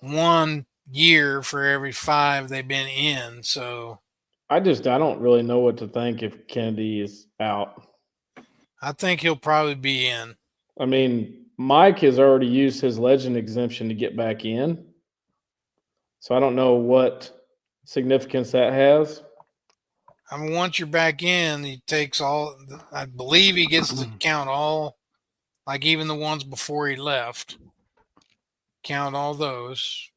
1 year for every 5 they've been in. So I don't really know what to think if Kennedy is out. I think he'll probably be in. I mean, Mike has already used his legend exemption to get back in. So I don't know what significance that has. I mean, once you're back in, he takes all, I believe he gets to count all, like even the ones before he left. Count all those.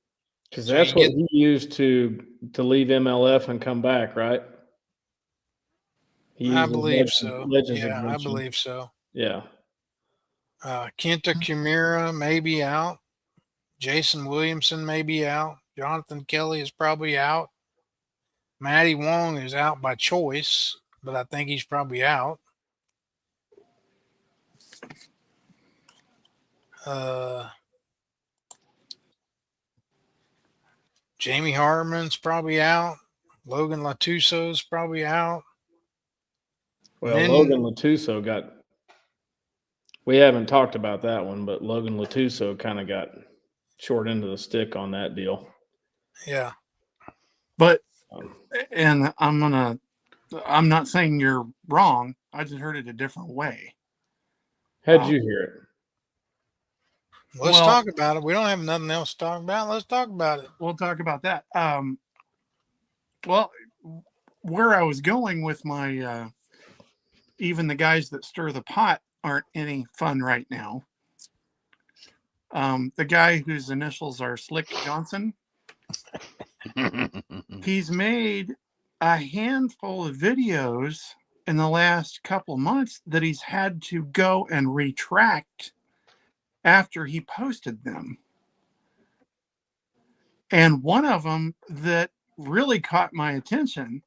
Because that's what he used to leave MLF and come back, right? I believe so. Yeah, I believe so. Yeah. Kenta Kimura may be out. Jason Williamson may be out. Jonathan Kelly is probably out. Matty Wong is out by choice, but I think he's probably out. Jamie Hartman's probably out. Logan Latusso's probably out. Well, Then- Logan Latuso got. We haven't talked about that one, but Logan Latuso kind of got short end of the stick on that deal. Yeah. But Um, and I'm not saying you're wrong. I just heard it a different way. how'd you hear it? Let's Well- talk about it. We don't have nothing else to talk about. Let's talk about it. We'll talk about that. Well, where I was going with my even the guys that stir the pot aren't any fun right now. The guy whose initials are Slick Johnson, he's made a handful of videos in the last couple months that he's had to go and retract after he posted them. And one of them that really caught my attention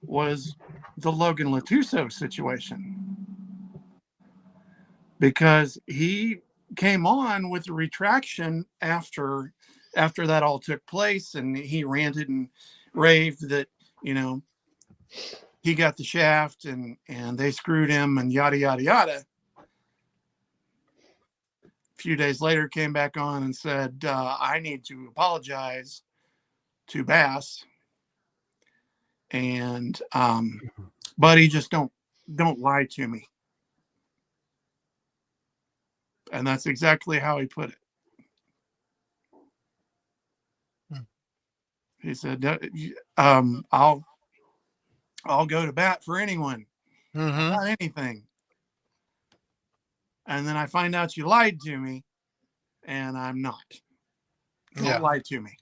was the Logan Latuso situation, because he came on with a retraction after that all took place, and he ranted and raved that, you know, he got the shaft and they screwed him and yada yada yada. A few days later came back on and said, I need to apologize to Bass, and buddy, just don't lie to me. And that's exactly how he put it. He said, I'll go to bat for anyone, Mm-hmm. not anything. And then I find out you lied to me, and I'm not. Don't Yeah. lie to me.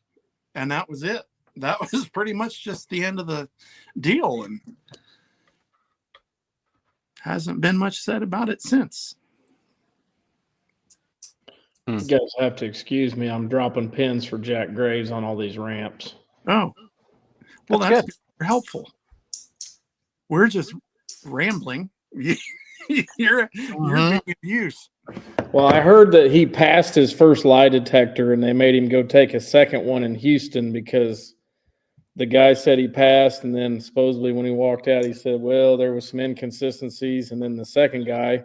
And that was it. That was pretty much just the end of the deal, and hasn't been much said about it since. You guys have to excuse me. I'm dropping pins for Jack Graves on all these ramps. Oh, well, That's that's helpful. We're just rambling. You're being of use. Well, I heard that he passed his first lie detector and they made him go take a second one in Houston because the guy said he passed, and then supposedly when he walked out, he said, well, there was some inconsistencies, and then the second guy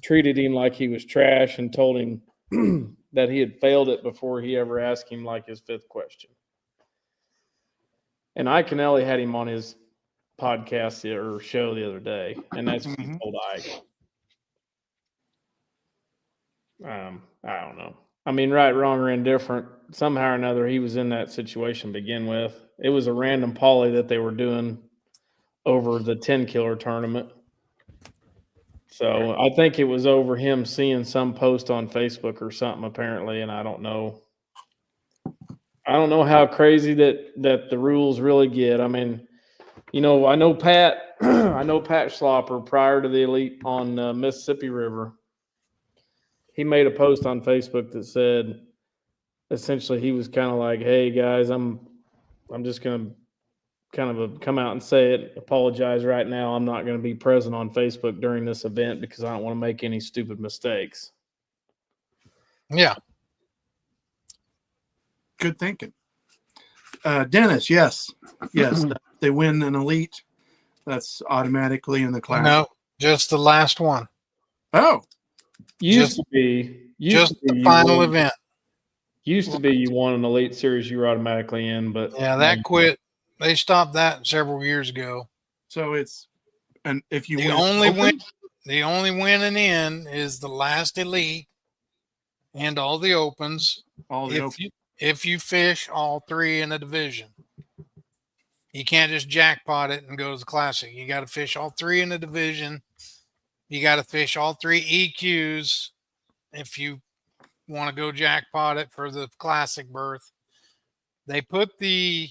treated him like he was trash and told him that he had failed it before he ever asked him like his fifth question. And Ike and Ellie had him on his podcast or show the other day, and that's what he told Ike. I don't know. I mean, right, wrong, or indifferent, somehow or another, he was in that situation to begin with. It was a random poly that they were doing over the 10 killer tournament. So I think it was over him seeing some post on Facebook or something, apparently, and I don't know. I don't know how crazy that the rules really get. I mean, you know, I know Pat Schlopper prior to the elite on Mississippi River. He made a post on Facebook that said, essentially, he was kind of like, "Hey guys, I'm just gonna kind of come out and say it. Apologize right now. I'm not going to be present on Facebook during this event because I don't want to make any stupid mistakes." Yeah. Good thinking. Dennis, yes. They win an elite, that's automatically in the class. No, just the last one. Oh, Used to be the final event. Used to be you won an elite series, you were automatically in, but Yeah, that quit. They stopped that several years ago. so it's, and if you The only winning in is the last elite and all the opens. If you fish all three in a division, you can't just jackpot it and go to the classic. You got to fish all three in the division. You got to fish all three EQs if you want to go jackpot it for the classic berth. They put the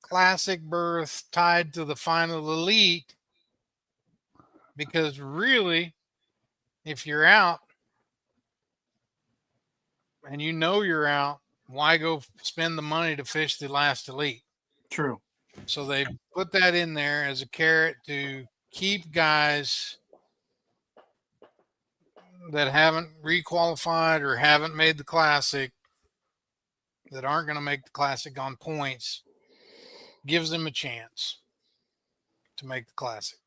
classic berth tied to the final elite because really, if you're out and you know you're out, why go spend the money to fish the last elite? True. So they put that in there as a carrot to keep guys that haven't requalified or haven't made the Classic, that aren't going to make the Classic on points, gives them a chance to make the Classic.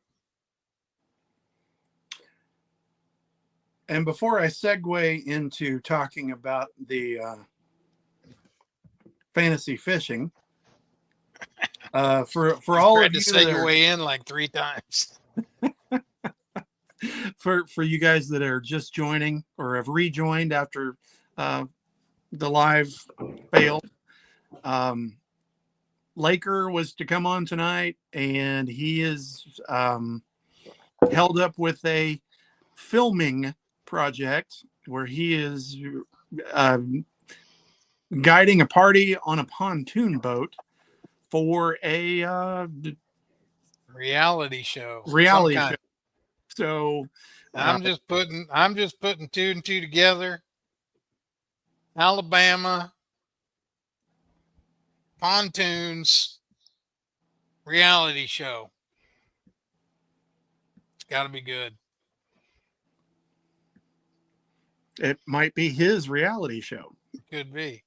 And before I segue into talking about the fantasy fishing, for all Tried of to you that segue in like 3 times. for you guys that are just joining or have rejoined after the live failed, Laker was to come on tonight, and he is held up with a filming project where he is guiding a party on a pontoon boat for a Reality show. reality Some show. kind. So I'm just putting 2 and 2 together. Alabama pontoons reality show. It's got to be good. it might be his reality show. Could be.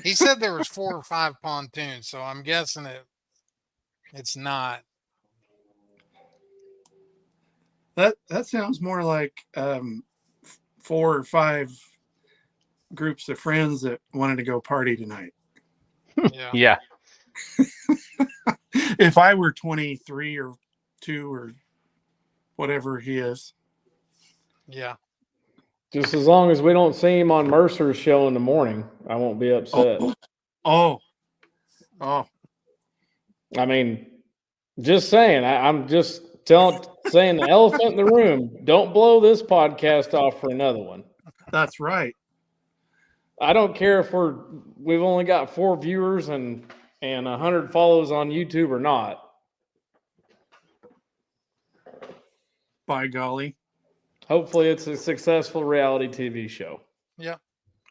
He said there was 4 or 5 pontoons, so I'm guessing it's not. That sounds more like 4 or 5 groups of friends that wanted to go party tonight. Yeah. Yeah. If I were 23 or 2 or whatever he is. Yeah. Just as long as we don't see him on Mercer's show in the morning, I won't be upset. Oh. I mean, just saying. I'm just saying the elephant in the room. Don't blow this podcast off for another one. That's right. I don't care if we've only got 4 viewers and 100 follows on YouTube or not. By golly. Hopefully, it's a successful reality TV show. Yeah.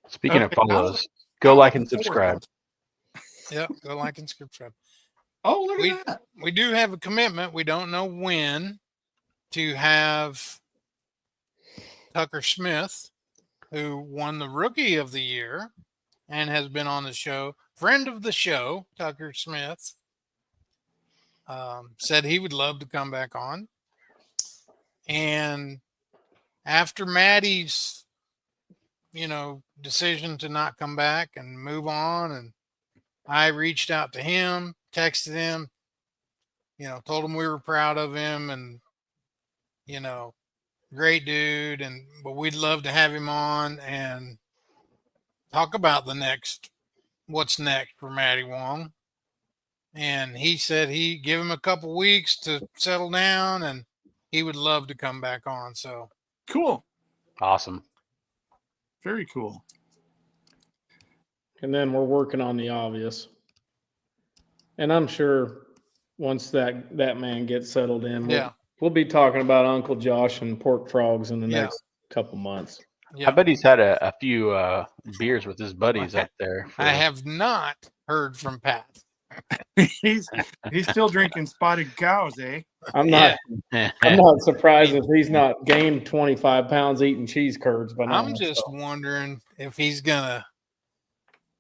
Speaking of Okay, follows, go like and subscribe. Yeah. Go like and subscribe. Oh, look at that. We do have a commitment. We don't know when to have Tucker Smith, who won the Rookie of the Year and has been on the show, friend of the show, Tucker Smith, said he would love to come back on. And after Maddie's, decision to not come back and move on, and I reached out to him, texted him, told him we were proud of him and, great dude. But we'd love to have him on and talk about what's next for Matty Wong. And he said he'd give him a couple weeks to settle down and he would love to come back on. So Cool. Awesome. Very cool. And then we're working on the obvious. And I'm sure once that man gets settled in, we'll be talking about Uncle Josh and pork frogs in the next couple months. Yeah. I bet he's had a few beers with his buddies up there. I have not heard from Pat. he's still drinking spotted cows, eh? I'm not surprised if he's not gained 25 pounds eating cheese curds by now. I'm just wondering if he's gonna.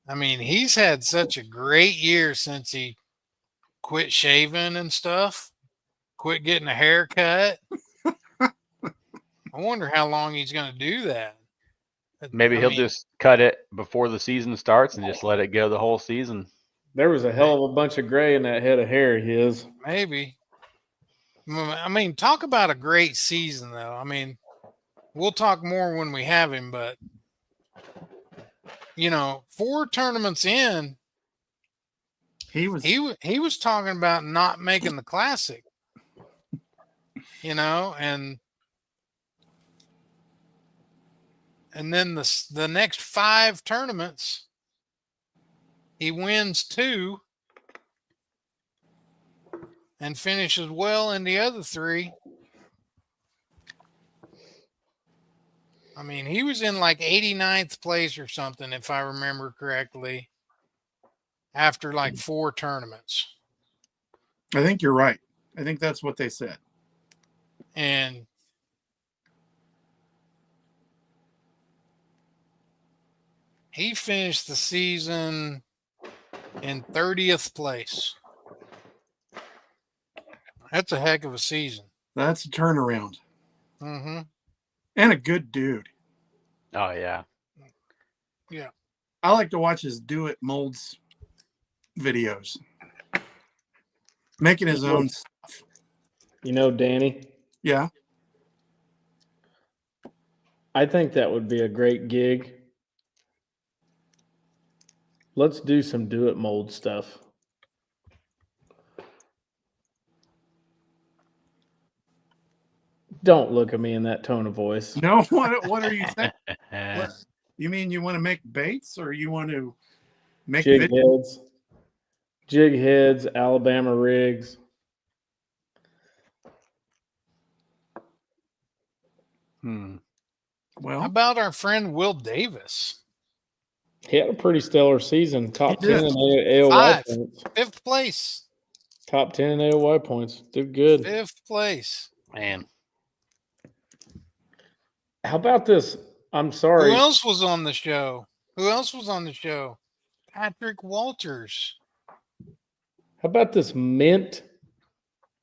I mean, he's had such a great year since he quit shaving and stuff, quit getting a haircut. I wonder how long he's gonna do that. Maybe he'll just cut it before the season starts and just let it go the whole season. There was a hell of a bunch of gray in that head of hair of his. Maybe. I mean, talk about a great season, though. I mean, we'll talk more when we have him, but 4 tournaments in, he was talking about not making the Classic. And then the next 5 tournaments, he wins 2 and finishes well in the other 3. I mean, he was in like 89th place or something, if I remember correctly, after like 4 tournaments. I think you're right. I think that's what they said. And He finished the season in 30th place. That's a heck of a season. That's a turnaround. Mm-hmm. And a good dude. Oh yeah. Yeah. I like to watch his do it molds videos. Making his own stuff. You know, Danny, Yeah. I think that would be a great gig. Let's do some do it mold stuff. Don't look at me in that tone of voice. No, what are you saying? What, you mean you want to make baits or you want to make Jig videos? heads, jig heads, Alabama rigs. Hmm. How Well, about our friend Will Davis? He had a pretty stellar season. Top He did. 10 in AOY Five. points. 5th place. Top 10 in AOY points. Did good. 5th place. Man. How about this? I'm Who sorry. else was on the show? Patrick Walters. How about this mint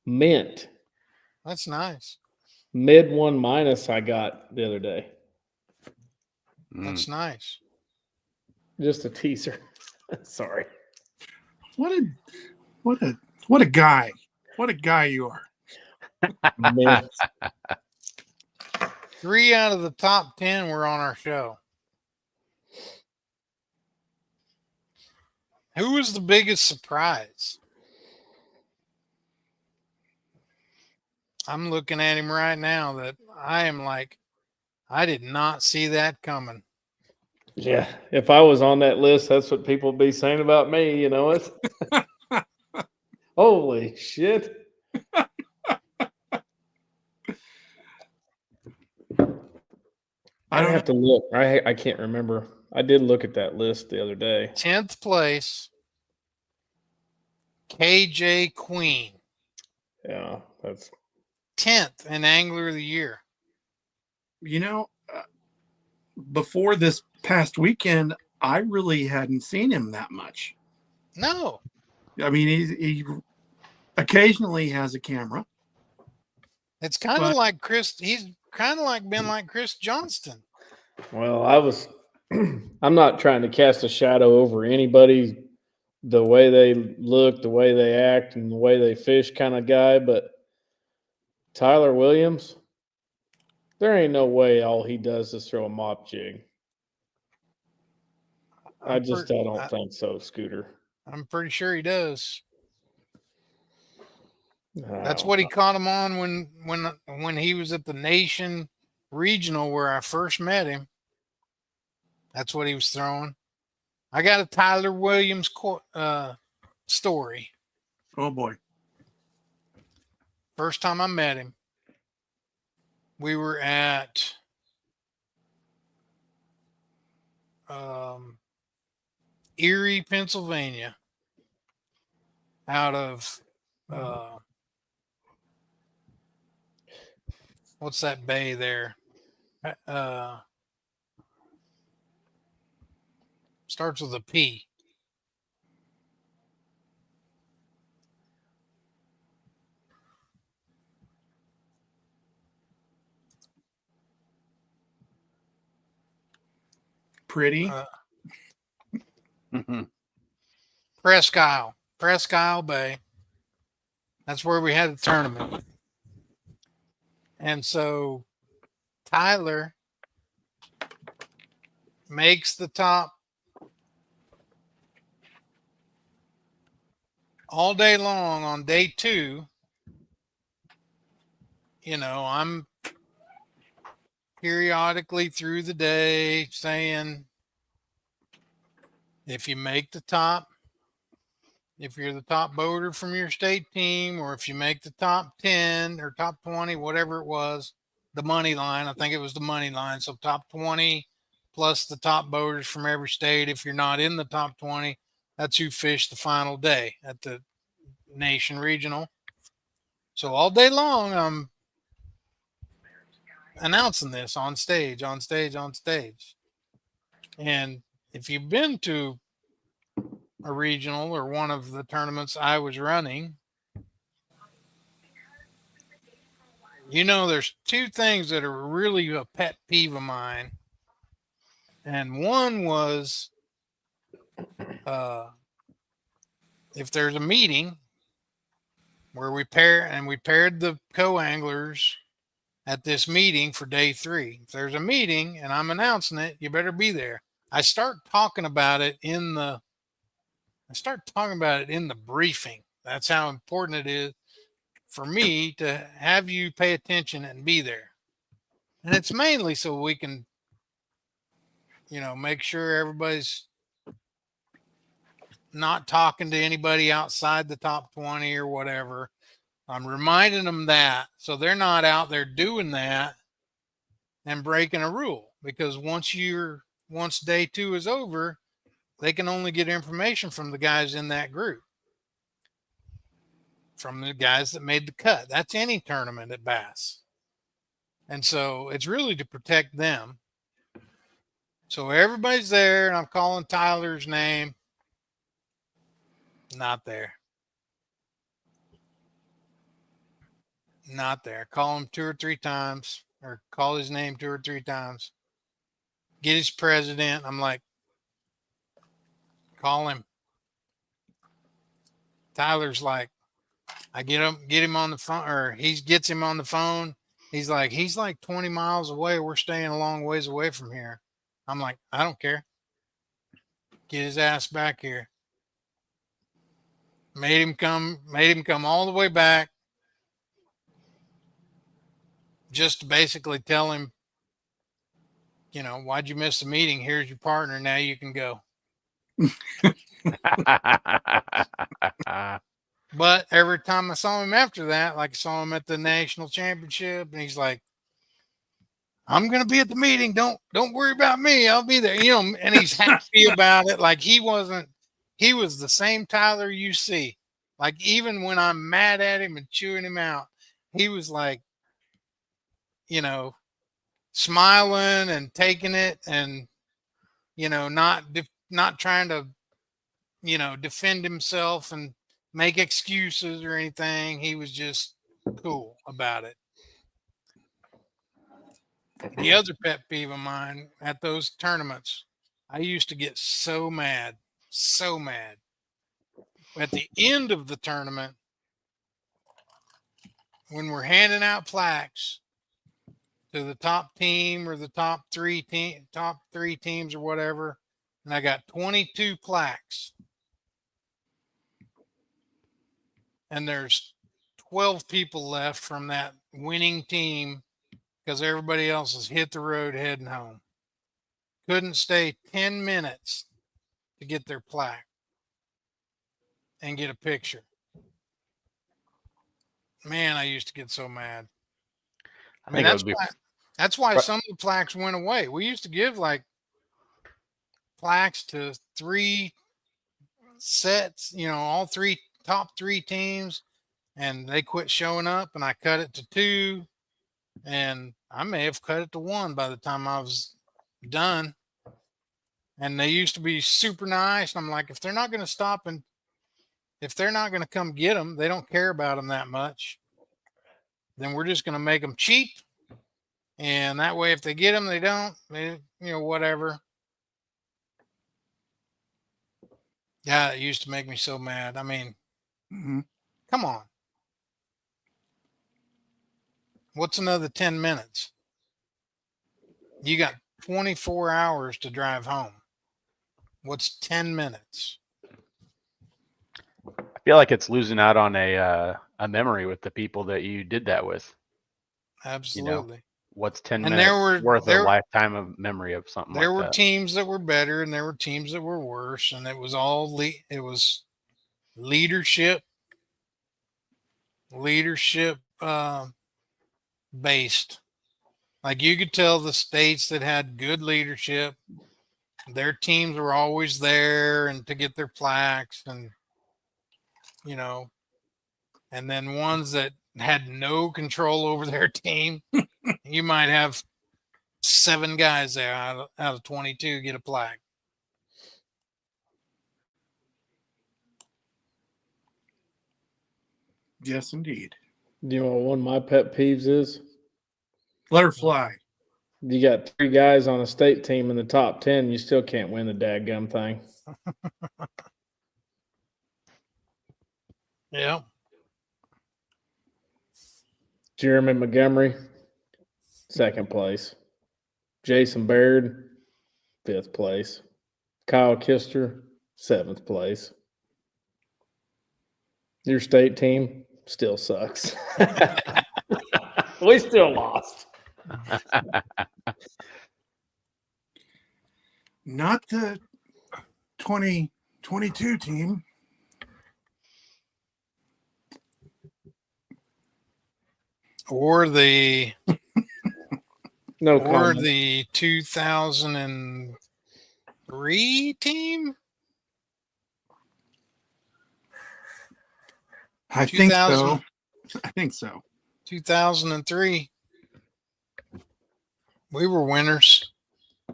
That's nice. mid 1 minus I got the other day? That's nice. Just a teaser. Sorry. what a guy. What a guy you are. Mint. 3 out of the top 10 were on our show. Who was the biggest surprise? I'm looking at him right now that I am like, I did not see that coming. Yeah. If I was on that list, that's what people would be saying about me. You know it? Holy shit. I I don't have to look. I can't remember. I did look at that list the other day. 10th place, KJ Queen. Yeah, that's 10th in Angler of the Year. you know, before this past weekend, I really hadn't seen him that much. No. I mean, he occasionally has a camera. It's kind of But- like Chris. He's kind of like been like Chris Johnston. well, I was I'm not trying to cast a shadow over anybody, the way they look, the way they act, and the way they fish kind of guy, but Tyler Williams, there ain't no way all he does is throw a mop jig. I don't think so, Scooter. I'm pretty sure he does. That's Oh, what he caught him on when he was at the Nation Regional where I first met him. That's what he was throwing. I got a Tyler Williams story. Oh boy. First time I met him, we were at Erie, Pennsylvania, out of what's that bay there? Starts with a P. Pretty. Presque Isle Bay. That's where we had the tournament. And so Tyler makes the top all day long on day 2. You know, I'm periodically through the day saying, if you make the top, if you're the top boater from your state team, or if you make the top 10 or top 20, whatever it was, the money line, I think it was the money line. So top 20 plus the top boaters from every state. If you're not in the top 20, that's who fished the final day at the Nation Regional. So all day long, I'm announcing this on stage. And if you've been to a regional or one of the tournaments I was running, you know there's two things that are really a pet peeve of mine. And one was if there's a meeting where we paired the co-anglers at this meeting for day 3. If there's a meeting and I'm announcing it, you better be there. I start talking about it in the briefing. That's how important it is for me to have you pay attention and be there. And it's mainly so we can, make sure everybody's not talking to anybody outside the top 20 or whatever. I'm reminding them that so they're not out there doing that and breaking a rule, because once day 2 is over, they can only get information from the guys in that group, from the guys that made the cut. That's any tournament at Bass. And so it's really to protect them. So everybody's there, and I'm calling Tyler's name. Not there. Not there. Call him 2 or 3 times, or call his name 2 or 3 times. Get his president. I'm like, call him. Tyler's like, I get him on the phone, or he gets him on the phone. He's like 20 miles away. We're staying a long ways away from here. I'm like, I don't care. Get his ass back here. Made him come all the way back just to basically tell him, why'd you miss the meeting? Here's your partner. Now you can go. But every time I saw him after that, like I saw him at the national championship, and he's like, I'm going to be at the meeting. Don't worry about me. I'll be there. And he's happy about it. Like he was the same Tyler you see. Like even when I'm mad at him and chewing him out, he was like, smiling and taking it, and, not trying to, defend himself and make excuses or anything. He was just cool about it. The other pet peeve of mine at those tournaments, I used to get so mad. At the end of the tournament, when we're handing out plaques to the top team or the top three teams or whatever, and I got 22 plaques, and there's 12 people left from that winning team because everybody else has hit the road heading home. Couldn't stay 10 minutes to get their plaque and get a picture. Man, I used to get so mad. I mean, that's why some of the plaques went away. We used to give like plaques to 3 sets, all 3 top 3 teams, and they quit showing up, and I cut it to 2, and I may have cut it to 1 by the time I was done. And they used to be super nice. And I'm like, if they're not going to stop, and if they're not going to come get them, they don't care about them that much, then we're just going to make them cheap. And that way, if they get them, they don't, whatever. Yeah, it used to make me so mad. I mean, Come on. What's another 10 minutes? You got 24 hours to drive home. What's 10 minutes? I feel like it's losing out on a memory with the people that you did that with. Absolutely. What's 10 minutes worth a lifetime of memory of something like that? There were teams that were better, and there were teams that were worse, and it was all it was leadership based. Like you could tell the states that had good leadership, their teams were always there and to get their plaques, and and then ones that had no control over their team, you might have 7 guys there out of 22 get a plaque. Yes, indeed. Do you know what one of my pet peeves is? Let her fly. You got 3 guys on a state team in the top 10, you still can't win the dadgum thing. Yeah. Jeremy Montgomery, 2nd place. Jason Baird, 5th place. Kyle Kister, 7th place. Your state team still sucks. We still lost. Not the 2022 team. Or the No or comment. the 2003 team. I think 2000. so. I think so. 2003. We were winners.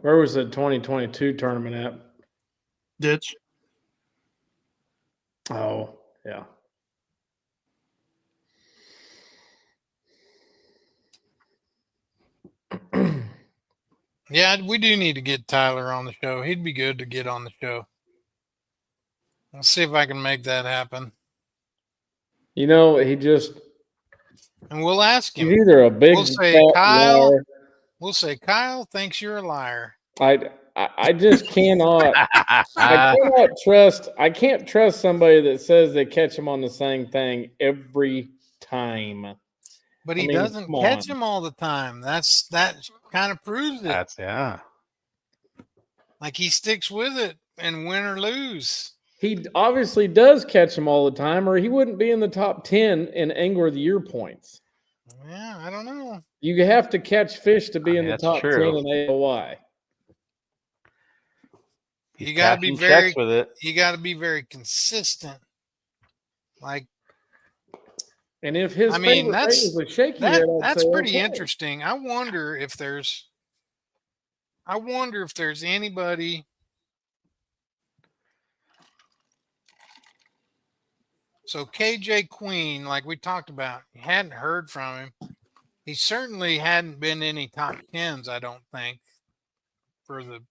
Where was the 2022 tournament at? Ditch. Oh, yeah. Yeah, we do need to get Tyler on the show. He'd be good to get on the show. Let's see if I can make that happen. You know, he just And we'll ask he's him. either a big We'll say, fat Kyle. liar. We'll say, Kyle thinks you're a liar. I just cannot I can't trust somebody that says they catch him on the same thing every time. But he I mean, doesn't come catch on. him all the time. That kind of proves it. Yeah. Like he sticks with it and win or lose. He obviously does catch them all the time, or he wouldn't be in the top 10 in Angler of the Year points. Yeah, I don't know. You have to catch fish to be in the that's top true. 10 in AOY. You got to be Cashing very checks with it. you got to be very consistent. Like, And if his I mean, favorite that's- rate was a shaky head, I'd that's say, pretty okay. interesting. I wonder if there's anybody. So KJ Queen, like we talked about, you hadn't heard from him. He certainly hadn't been any top 10s, I don't think, for the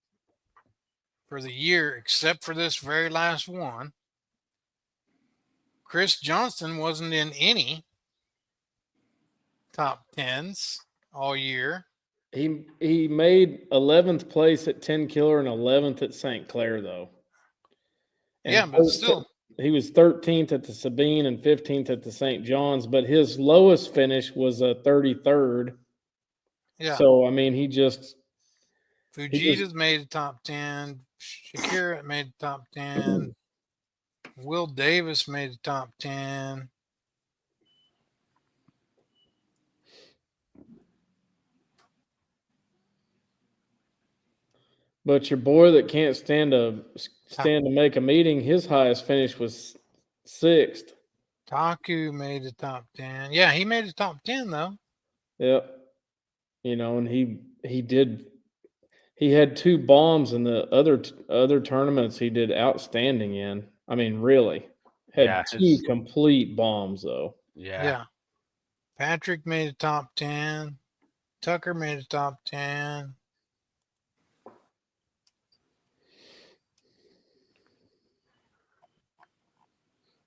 year, except for this very last one. Chris Johnston wasn't in any top 10s all year. He made 11th place at 10 Killer and 11th at St. Clair, though. And Yeah, but still. He was 13th at the Sabine and 15th at the St. John's, but his lowest finish was a 33rd. Yeah. So, I mean, he just Fujita's made the top 10. Shakira made the top 10. Will Davis made the top 10. But your boy that can't stand to make a meeting, his highest finish was 6th. Taku made the top 10. Yeah, he made the top 10 though. Yep. You know, and he had 2 bombs in the other tournaments he did outstanding in. I mean, really. Had 2 complete bombs though. Yeah. Patrick made the top 10. Tucker made the top 10.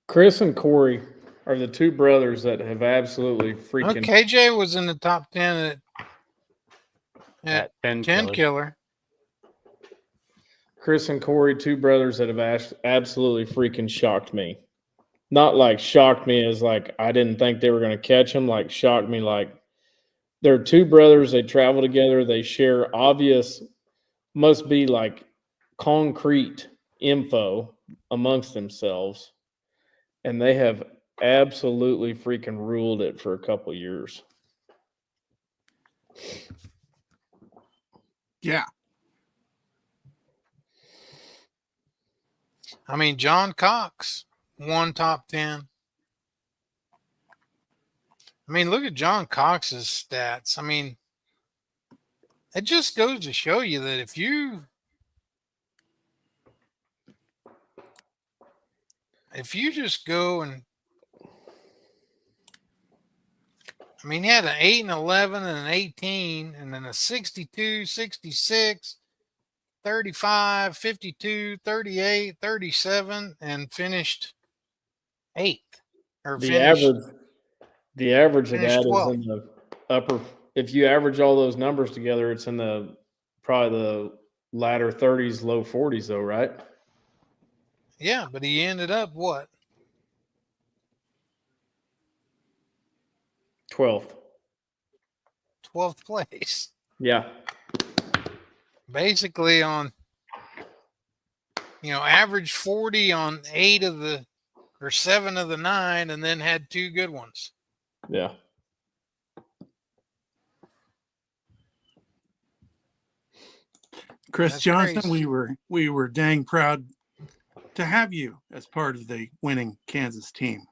Chris and Corey are the 2 brothers that have absolutely freaking. KJ was in the top 10 at 10 Killer. Chris and Corey, 2 brothers that have absolutely freaking shocked me. Not like shocked me as like I didn't think they were going to catch him. Like shocked me like they're 2 brothers. They travel together. They share obvious, must be like concrete info amongst themselves. And they have absolutely freaking ruled it for a couple years. Yeah. I mean, John Cox won top 10. I mean, look at John Cox's stats. I mean, it just goes to show you that if you just go and I mean, he had an 8 and 11 and an 18, and then a 62, 66, 35, 52, 38, 37, and finished 8th. Or The finished, average of finished that is 12th. in the upper. If you average all those numbers together, it's in the probably the latter 30s, low 40s, though, right? Yeah, but he ended up what? 12th. 12th place. Yeah. Basically on, average 40 on 8 of the, or 7 of the 9, and then had 2 good ones. Yeah. Chris That's Johnson, crazy. we were dang proud to have you as part of the winning Kansas team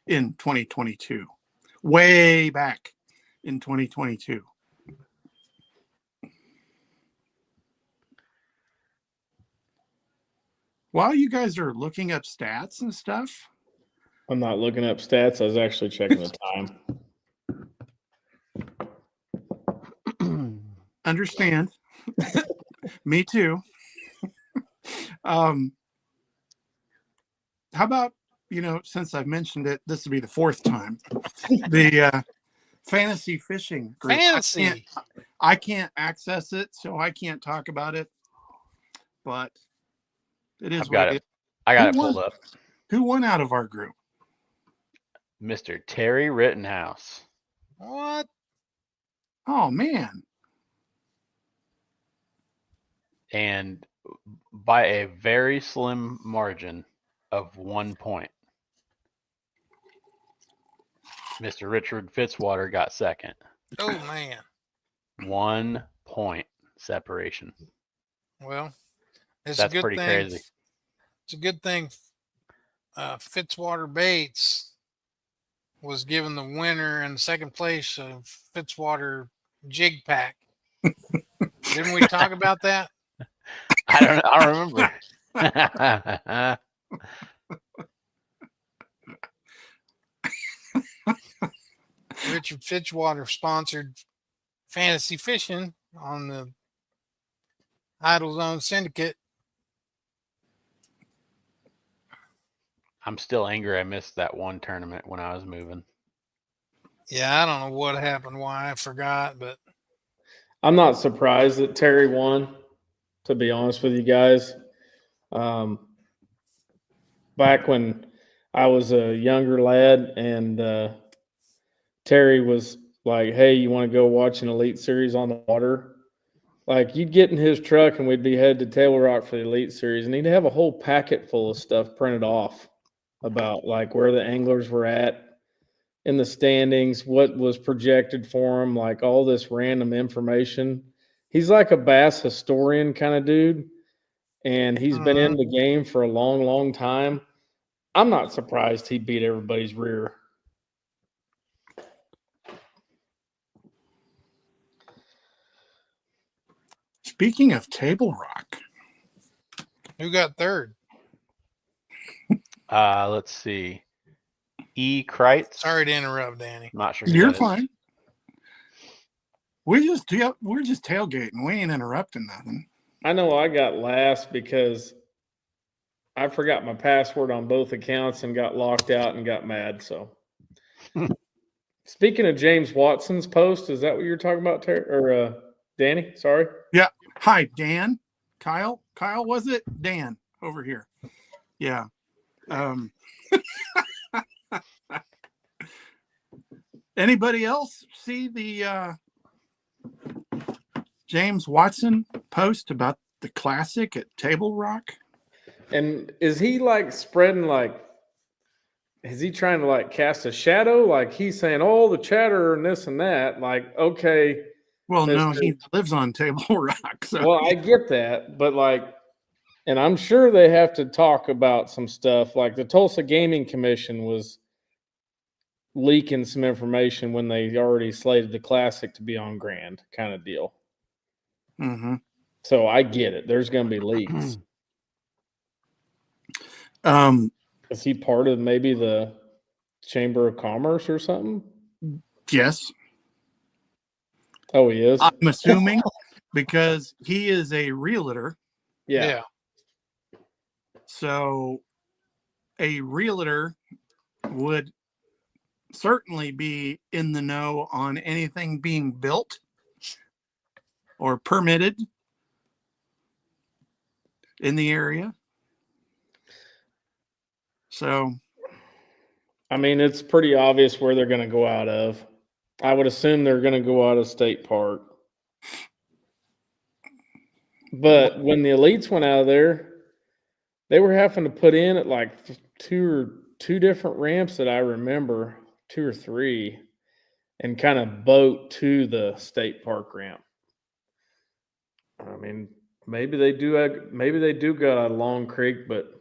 in 2022, way back in 2022. While you guys are looking up stats and stuff, I'm not looking up stats. I was actually checking the time. understand. Me too. How about, since I've mentioned it, this will be the 4th time, the fantasy fishing group. Fancy. I can't access it, so I can't talk about it, but it is I've got what it. I got it Who pulled won? up. Who won out of our group? Mr. Terry Rittenhouse. What? Oh, man. And by a very slim margin of 1 point. Mr. Richard Fitzwater got second. Oh, man. 1 point separation. Well, it's That's a good pretty thing. crazy. It's a good thing Fitzwater Bates was given the winner and second place of Fitzwater Jig Pack. Didn't we talk about that? I don't remember. Richard Fitzwater sponsored fantasy fishing on the Idle Zone Syndicate. I'm still angry I missed that one tournament when I was moving. Yeah, I don't know what happened, why I forgot, but I'm not surprised that Terry won, to be honest with you guys. Back when I was a younger lad and Terry was like, hey, you want to go watch an Elite Series on the water? Like, you'd get in his truck and we'd be headed to Table Rock for the Elite Series, and he'd have a whole packet full of stuff printed off about like where the anglers were at in the standings, what was projected for them, like all this random information. He's like a bass historian kind of dude, and he's been in the game for a long, long time. I'm not surprised he beat everybody's rear. Speaking of Table Rock, who got third? Let's see. E. Kreitz. Sorry to interrupt, Danny. I'm not sure. Who you're that is. fine. We're just tailgating. We ain't interrupting nothing. I know I got last because I forgot my password on both accounts and got locked out and got mad. So, speaking of James Watson's post, is that what you're talking about, Terry or Danny? Sorry. Yeah. Hi, Dan. Kyle, was it? Dan over here. Yeah. Anybody else see the James Watson post about the classic at Table Rock? And is he like spreading like? Is he trying to like cast a shadow? Like he's saying, "Oh, the chatter and this and that." Like, okay. Well, no, Mr. he lives on Table Rock. So. Well, I get that, but like, and I'm sure they have to talk about some stuff. Like the Tulsa Gaming Commission was leaking some information when they already slated the Classic to be on Grand, kind of deal. Mm-hmm. So I get it. There's going to be leaks. Is he part of maybe the Chamber of Commerce or something? Yes, Oh, he is? I'm assuming because he is a realtor. Yeah. So a realtor would certainly be in the know on anything being built or permitted in the area. So, I mean, it's pretty obvious where they're going to go out of. I would assume they're going to go out of State Park. But when the elites went out of there, they were having to put in at like two different ramps that I remember, 2 or 3, and kind of boat to the State Park ramp. I mean, maybe they do go out of Long Creek, but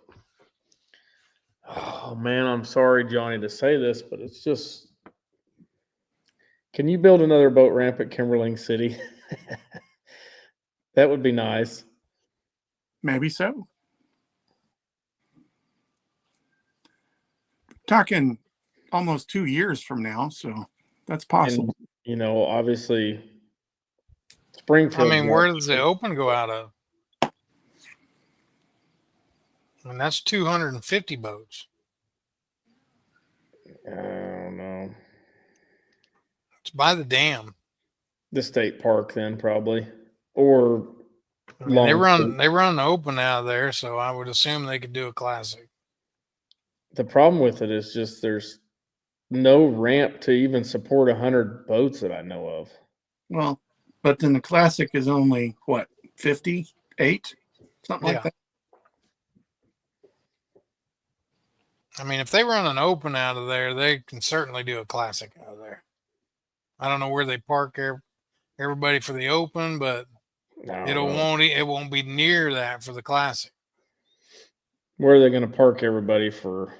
oh man, I'm sorry, Johnny, to say this, but it's just, can you build another boat ramp at Kimberling City? That would be nice. maybe so. Talking almost 2 years from now, so that's possible. And, you know, obviously, Springfield. I mean, where does the Open go out of? I mean, that's 250 boats. I don't know. It's by the dam. The State Park, then probably, or I mean, they run the Open out of there, so I would assume they could do a classic. The problem with it is just there's no ramp to even support 100 boats that I know of. Well, but then the classic is only what, 58, something like that. I mean, if they run an Open out of there, they can certainly do a classic out of there. I don't know where they park everybody for the Open, but it won't be near that for the classic. Where are they going to park everybody for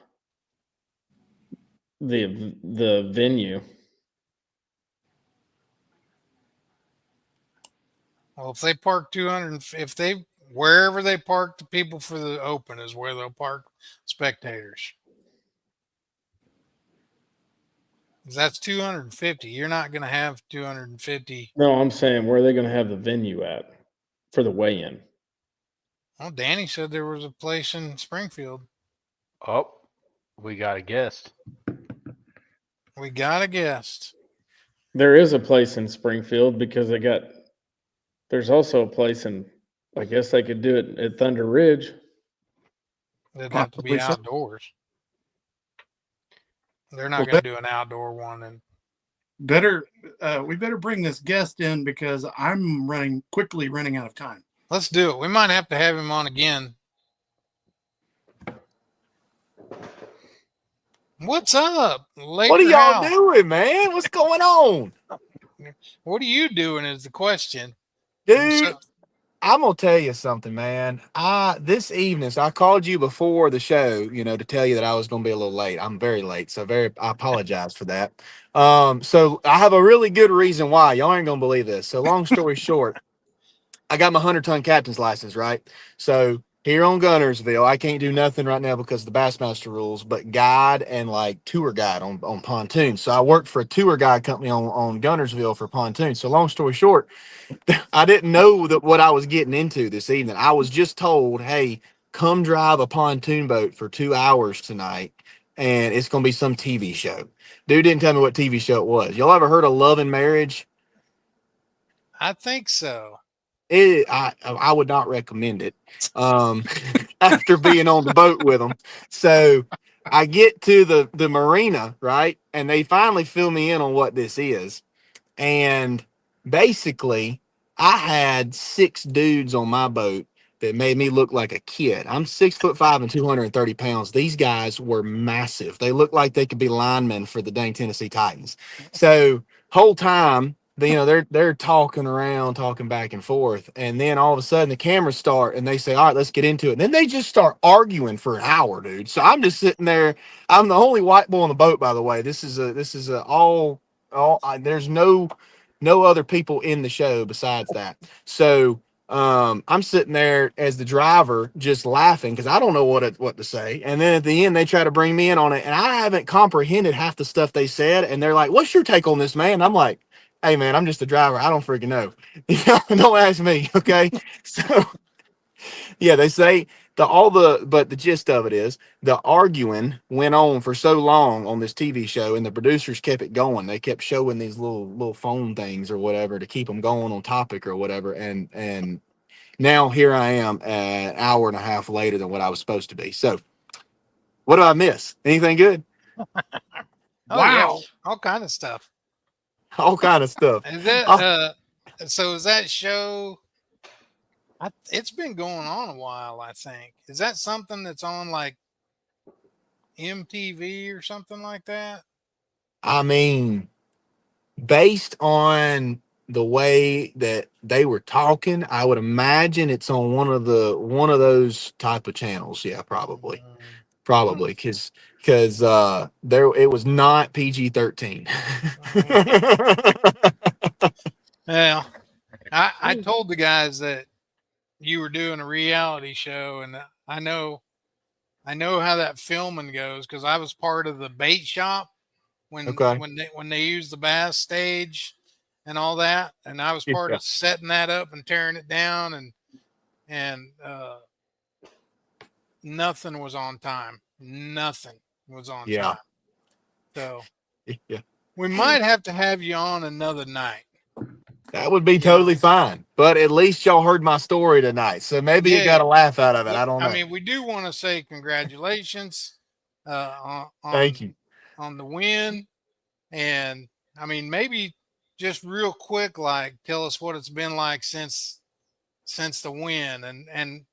the venue? Well, if they park 200, wherever they park the people for the Open is where they'll park spectators. That's 250. You're not going to have 250. No, I'm saying where are they going to have the venue at for the weigh-in? Well, Danny said there was a place in Springfield. Oh, we got a guest. We got a guest. There is a place in Springfield because there's also a place in, I guess they could do it at Thunder Ridge. It'd have to be outdoors. They're not going to do an outdoor one. And we better bring this guest in because I'm quickly running out of time. Let's do it. We might have to have him on again. What's up, Laker What are y'all Howell? doing, man? What's going on? What are you doing is the question. Dude, I'm going to tell you something, man. This evening, so I called you before the show, to tell you that I was going to be a little late. I'm very late, so I apologize for that. So I have a really good reason why. Y'all ain't going to believe this. So long story short, I got my 100-ton captain's license, right? So here on Gunnersville, I can't do nothing right now because of the Bassmaster rules, but guide and tour guide on pontoons. So I worked for a tour guide company on Gunnersville for pontoons. So long story short, I didn't know what I was getting into this evening. I was just told, hey, come drive a pontoon boat for 2 hours tonight, and it's going to be some TV show. Dude didn't tell me what TV show it was. Y'all ever heard of Love and Marriage? I think so. I would not recommend it after being on the boat with them. So I get to the marina, right? And they finally fill me in on what this is. And basically, I had 6 dudes on my boat that made me look like a kid. I'm 6'5" and 230 pounds. These guys were massive. They looked like they could be linemen for the dang Tennessee Titans. So whole time, they're talking around, talking back and forth, and then all of a sudden the cameras start, and they say, "All right, let's get into it." And then they just start arguing for an hour, dude. So I'm just sitting there. I'm the only white boy on the boat, by the way. This is there's no other people in the show besides that. So I'm sitting there as the driver, just laughing because I don't know what to say. And then at the end, they try to bring me in on it, and I haven't comprehended half the stuff they said. And they're like, "What's your take on this, man?" And I'm like, "Hey, man, I'm just a driver. I don't freaking know. Don't ask me." Okay, so yeah, they say but the gist of it is the arguing went on for so long on this TV show, and the producers kept it going. They kept showing these little phone things or whatever to keep them going on topic or whatever, and now here I am an hour and a half later than what I was supposed to be. So what do I miss? Anything good? Oh yeah, Wow. all kind of stuff. All kind of stuff. Is that Oh, so? Is that show? It's been going on a while. I think. Is that something that's on like MTV or something like that? I mean, based on the way that they were talking, I would imagine it's on one of those type of channels. Yeah, probably. Mm, Probably because there it was not PG-13. mm. Well, I told the guys that you were doing a reality show, and I know how that filming goes because I was part of the bait shop Okay. when they use the bass stage and all that, and I was part Yeah. of setting that up and tearing it down, and nothing was on time. Nothing was on Yeah. time. So Yeah. we might have to have you on another night. That would be You know, totally fine. But at least y'all heard my story tonight. So maybe you yeah. got a laugh out of it. I don't I know. mean, we do want to say congratulations Thank you. on the win, and I mean maybe just real quick, like tell us what it's been like since the win, and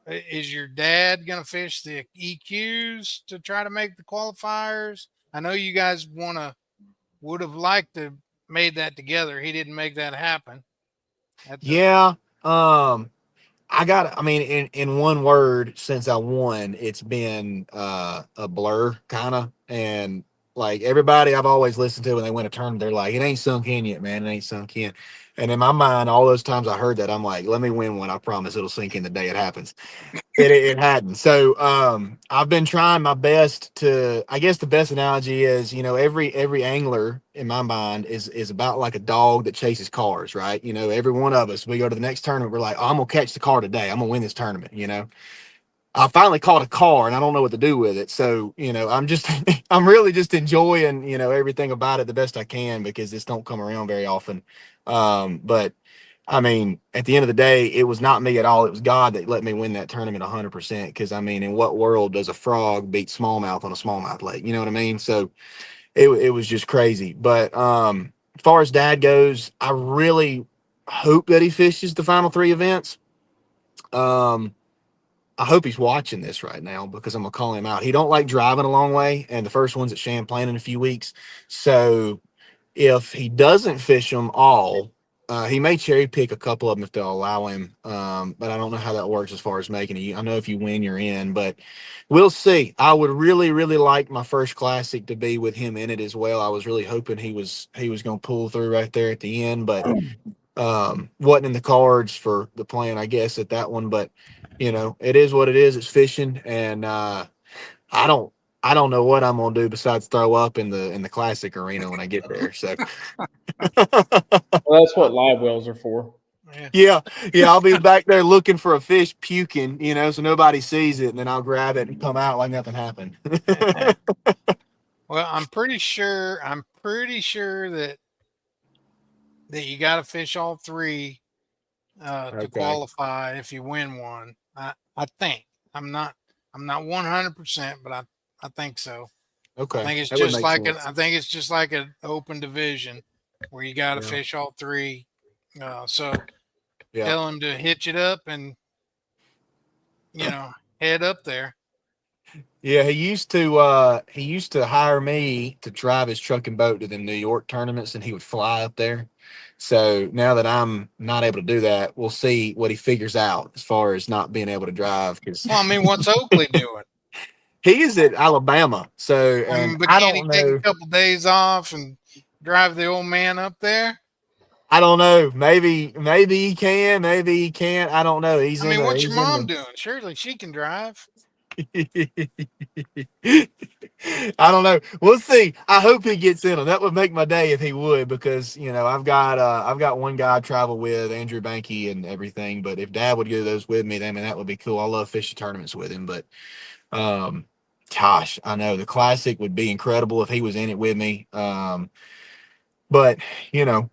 is your dad gonna fish the EQs to try to make the qualifiers? I know you guys would have liked to made that together. He didn't make that happen at the. Yeah. I mean, in one word, since I won, it's been a blur kind of. And like everybody I've always listened to when they win a tournament, they're like, it ain't sunk in yet, man. It ain't sunk in. And in my mind, all those times I heard that, I'm like, let me win one. I promise it'll sink in the day it happens. It hadn't. So I've been trying my best to. I guess the best analogy is, every angler in my mind is about like a dog that chases cars, right? Every one of us, we go to the next tournament, we're like, oh, I'm gonna catch the car today. I'm gonna win this tournament. I finally caught a car and I don't know what to do with it. So, I'm just I'm really just enjoying, everything about it the best I can because this don't come around very often. But I mean, at the end of the day, it was not me at all. It was God that let me win that tournament 100%. Because I mean, in what world does a frog beat smallmouth on a smallmouth lake? You know what I mean? So it was just crazy. But as far as dad goes, I really hope that he fishes the final three events. Um, I hope he's watching this right now because I'm gonna call him out. He don't like driving a long way, and the first one's at Champlain in a few weeks. So if he doesn't fish them all, he may cherry pick a couple of them if they'll allow him. But I don't know how that works as far as making it. I know if you win, you're in, but we'll see. I would really, really like my first classic to be with him in it as well. I was really hoping he was going to pull through right there at the end, but wasn't in the cards for the plan, I guess, at that one. But it is what it is. It's fishing, and I don't. I don't know what I'm gonna do besides throw up in the classic arena when I get there. So Well, that's what live wells are for. Yeah. yeah, I'll be back there looking for a fish puking, so nobody sees it, and then I'll grab it and come out like nothing happened. Well, I'm pretty sure. I'm pretty sure that you got to fish all three to Okay. qualify if you win one. I think I'm not. I'm not 100%, but I think so. I Okay. think it's That would just make like sense. I think it's just like an open division where you got to Yeah. fish all three. So Yeah. tell him to hitch it up and head up there. Yeah, he used to hire me to drive his truck and boat to the New York tournaments, and he would fly up there. So now that I'm not able to do that, we'll see what he figures out as far as not being able to drive because Well, I mean, what's Oakley doing? he is at Alabama. So, I and mean, but I can't he don't take a know. couple days off and drive the old man up there? I don't know. Maybe he can. Maybe he can't. I don't know. He's I in mean, the. what's your He's in mom the. doing? Surely she can drive. I don't know. We'll see. I hope he gets in them. That would make my day if he would, because I've got one guy I travel with, Andrew Banky, and everything. But if Dad would do those with me, then I mean that would be cool. I love fishing tournaments with him. But gosh, I know the classic would be incredible if he was in it with me. But you know,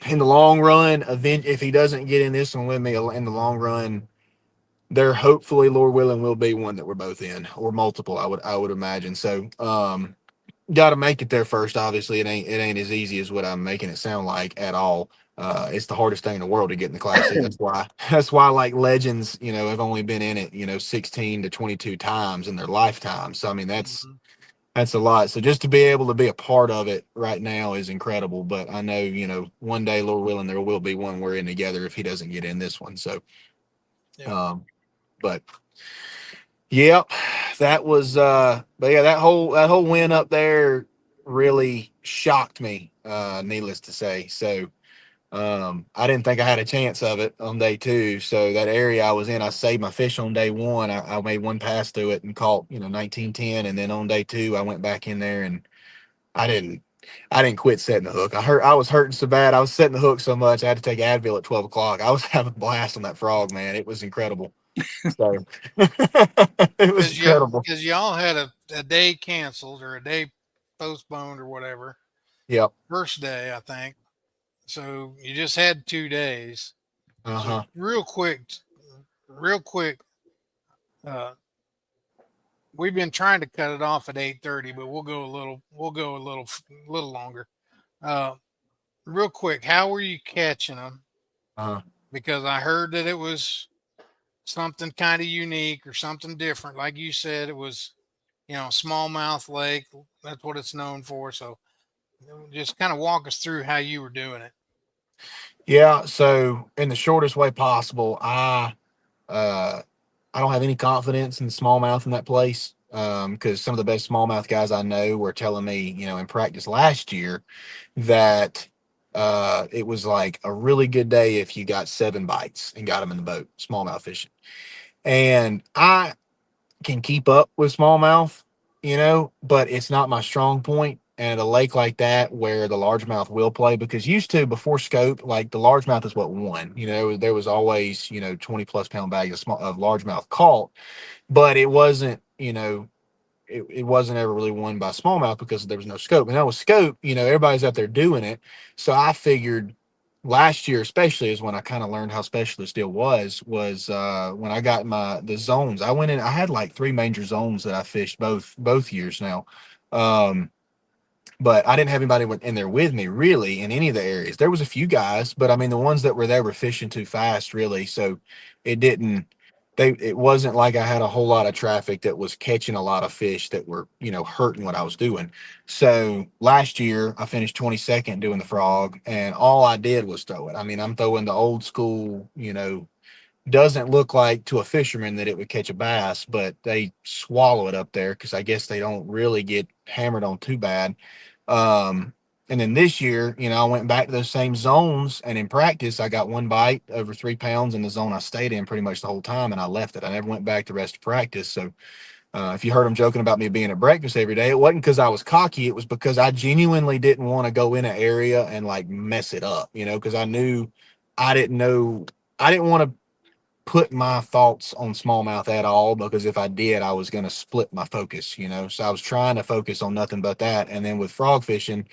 in the long run, if he doesn't get in this one with me in the long run, there hopefully, Lord willing, will be one that we're both in, or multiple. I would imagine. So got to make it there first. Obviously, it ain't as easy as what I'm making it sound like at all. It's the hardest thing in the world to get in the classic. That's why like legends, have only been in it, 16 to 22 times in their lifetime. So I mean Mhm. that's a lot. So just to be able to be a part of it right now is incredible. But I know, one day, Lord willing, there will be one we're in together if he doesn't get in this one. So Yeah. but yep, that was but yeah, that whole win up there really shocked me, needless to say. So I didn't think I had a chance of it on day two. So that area I was in, I saved my fish on day one. I made one pass through it and caught, 1910. And then on day two, I went back in there and I didn't I didn't quit setting the hook. I was hurting so bad. I was setting the hook so much I had to take Advil at 12 o'clock. I was having a blast on that frog, man. It was incredible. So it was incredible. Because y'all had a day canceled or a day postponed or whatever. Yep. First day, I think. So you just had 2 days. So Uh-huh. real quick, uh, we've been trying to cut it off at 8:30, but we'll go a little longer. Uh, Real quick, how were you catching them? Uh-huh. Because I heard that it was something kind of unique or something different. Like you said, it was, smallmouth lake. That's what it's known for. So just kind of walk us through how you were doing it. Yeah, so in the shortest way possible, uh I don't have any confidence in the smallmouth in that place. Because some of the best smallmouth guys I know were telling me, in practice last year that it was like a really good day if you got 7 bites and got them in the boat, smallmouth fishing. And I can keep up with smallmouth, but it's not my strong point. And at a lake like that, where the largemouth will play, because used to before scope, like the largemouth is what won. There was always 20+ pound bag of largemouth caught, but it wasn't it wasn't ever really won by smallmouth because there was no scope. And now with scope, everybody's out there doing it. So I figured last year, especially, is when I kind of learned how special it still was when I got the zones. I went in, I had like 3 major zones that I fished both years now. Um, but I didn't have anybody in there with me really in any of the areas. There was a few guys, but I mean the ones that were there were fishing too fast, really. So it didn't. It wasn't like I had a whole lot of traffic that was catching a lot of fish that were hurting what I was doing. So last year I finished 22nd doing the frog, and all I did was throw it. I mean I'm throwing the old school, doesn't look like to a fisherman that it would catch a bass, but they swallow it up there because I guess they don't really get hammered on too bad. Um, and then this year, I went back to those same zones, and in practice, I got 1 bite over 3 pounds in the zone I stayed in pretty much the whole time, and I left it. I never went back the rest of practice. So, if you heard him joking about me being at breakfast every day, it wasn't because I was cocky. It was because I genuinely didn't want to go in an area and like mess it up, because I didn't know, I didn't want to put my thoughts on smallmouth at all, because if I did, I was going to split my focus, So I was trying to focus on nothing but that. And then with frog fishing,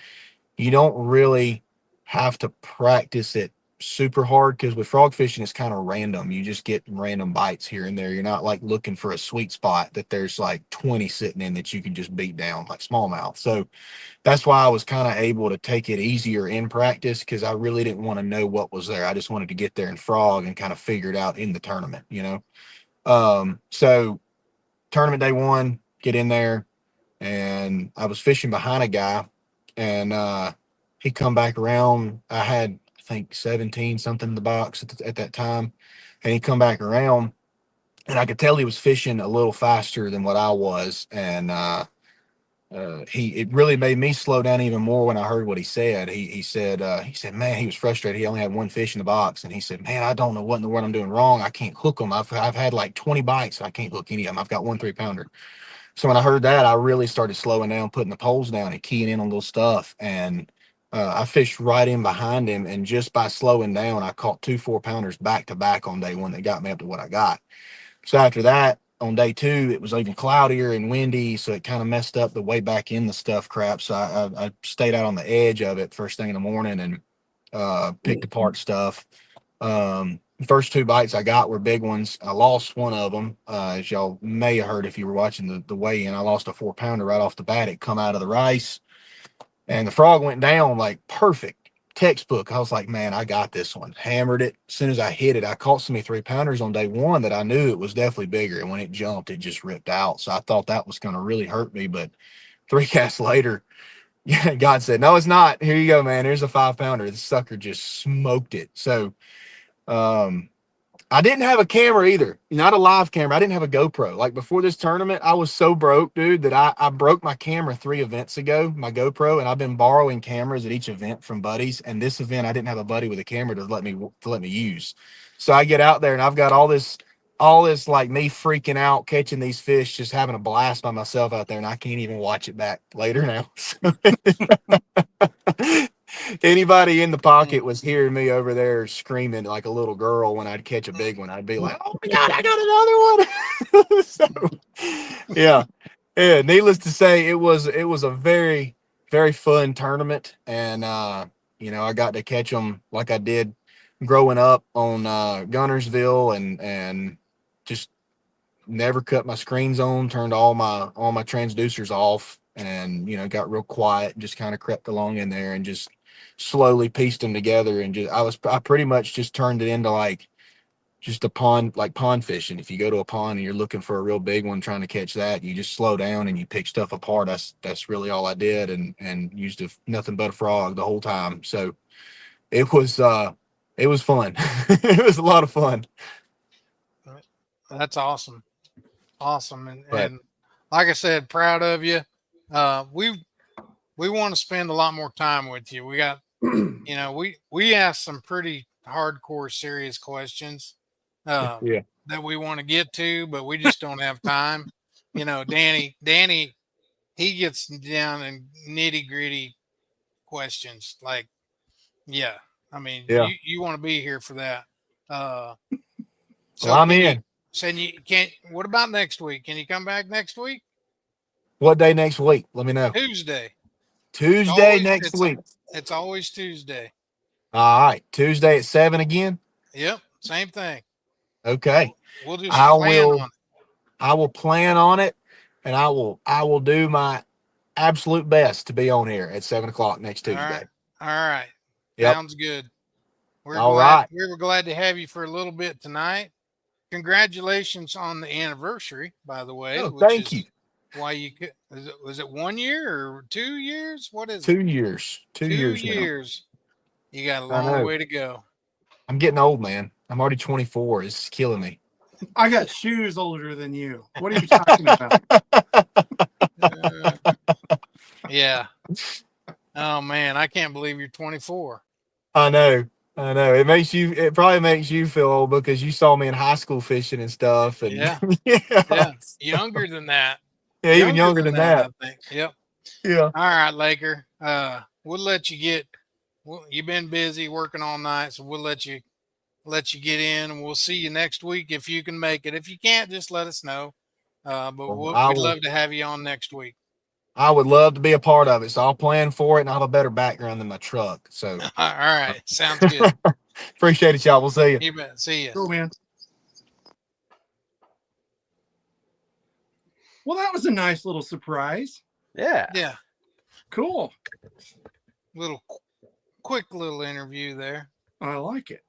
you don't really have to practice it super hard, because with frog fishing, it's kind of random. You just get random bites here and there. You're not like looking for a sweet spot that there's like 20 sitting in that you can just beat down like smallmouth. So that's why I was kind of able to take it easier in practice, because I really didn't want to know what was there. I just wanted to get there and frog and kind of figure it out in the tournament. So tournament day one, get in there, and I was fishing behind a guy, and he come back around. I had, I think, 17 something in the box at that time, and he come back around, and I could tell he was fishing a little faster than what I was, and it really made me slow down even more when I heard what he said. He said, man, he was frustrated. He only had one fish in the box. And he said, man, I don't know what in the world I'm doing wrong. I can't hook them. I've had like 20 bites. I can't hook any of them. I've got 1 3-pounder. So when I heard that, I really started slowing down, putting the poles down and keying in on little stuff. And I fished right in behind him. And just by slowing down, I caught 2 4-pounders back to back on day one that got me up to what I got. So after that, on day 2, it was even cloudier and windy. So it kind of messed up the way back in the stuff crap. So I stayed out on the edge of it first thing in the morning and picked apart stuff. First 2 bites I got were big ones. I lost one of them, as y'all may have heard if you were watching the weigh-in. I lost a 4-pounder right off the bat. It come out of the rice, and the frog went down like perfect textbook. I was like, man, I got this one. Hammered it. As soon as I hit it, I caught so many 3-pounders on day 1 that I knew it was definitely bigger. And when it jumped, it just ripped out. So I thought that was going to really hurt me. But 3 casts later, God said, no, it's not. Here you go, man. Here's a 5-pounder. The sucker just smoked it. So, I didn't have a camera either, not a live camera. I didn't have a GoPro. Like before this tournament, I was so broke, dude, that I broke my camera 3 events ago, my GoPro, and I've been borrowing cameras at each event from buddies. And this event, I didn't have a buddy with a camera to let me use. So I get out there and I've got all this like me freaking out, catching these fish, just having a blast by myself out there, and I can't even watch it back later now. Anybody in the pocket was hearing me over there screaming like a little girl when I'd catch a big one. I'd be like, "Oh my God, I got another one!" So, yeah. Needless to say, it was a very, very fun tournament, and I got to catch them like I did growing up on Gunnersville, and just never cut my screens on, turned all my transducers off, and got real quiet, just kind of crept along in there and just slowly pieced them together. And I pretty much just turned it into like just a pond, like pond fishing. If you go to a pond and you're looking for a real big one, trying to catch that, you just slow down and you pick stuff apart. That's really all I did, and used nothing but a frog the whole time. So it was fun. It was a lot of fun. That's awesome. Awesome. And, But- and like I said, proud of you. We want to spend a lot more time with you. We got, we asked some pretty hardcore, serious questions Yeah. that we want to get to, but we just don't have time. Danny, he gets down in nitty gritty questions. Like, yeah, I mean, Yeah. you want to be here for that. So Well, I'm can in. you, so you can't, what about next week? Can you come back next week? What day next week? Let me know. Tuesday. Tuesday next week. It's always Tuesday. All right. Tuesday at 7 again. Yep, same thing. Okay. We'll just I plan will- on it. I will plan on it, and I will do my absolute best to be on here at 7 o'clock next All Tuesday. right. All right. Yep. Sounds good. We were glad to have you for a little bit tonight. Congratulations on the anniversary, by the way. Oh, which thank is you. Why you could, was it 1 year or 2 years? What is 2 it? years. 2 2 years now. years. You got a I long know. way to go. I'm getting old, man. I'm already 24. It's killing me. I got shoes older than you. What are you talking about? Yeah. Oh man, I can't believe you're 24. I know. It probably makes you feel old because you saw me in high school fishing and stuff. And Yeah. yeah. Yeah. Younger than that. Yeah, even younger than that. I think. Yep. Yeah. All right, Laker. We'll let you get. You've been busy working all night, so we'll let you get in, and we'll see you next week if you can make it. If you can't, just let us know. But we'd love to have you on next week. I would love to be a part of it, so I'll plan for it, and I have a better background than my truck. So All right, sounds good. appreciate it, y'all. We'll see you. You bet. See you. Cool, man. Well, that was a nice little surprise. Yeah. Yeah, Cool. little quick little interview there. I like it.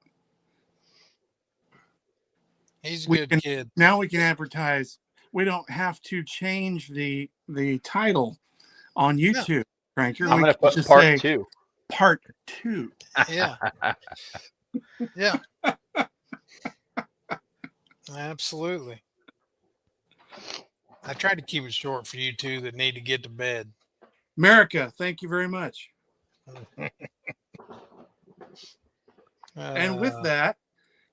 He's a We good can- kid. Now we can advertise. We don't have to change the title on YouTube, Franker. I'm We gonna can put just part say 2. Part 2. Yeah. Yeah. Absolutely. I tried to keep it short for you two that need to get to bed. America, thank you very much. And with that,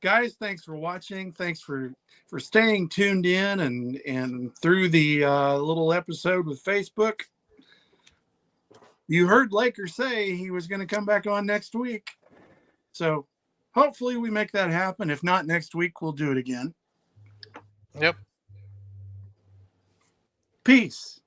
guys, thanks for watching. Thanks for staying tuned in and through the little episode with Facebook. You heard Laker say he was going to come back on next week. So hopefully we make that happen. If not next week, we'll do it again. Yep. Peace.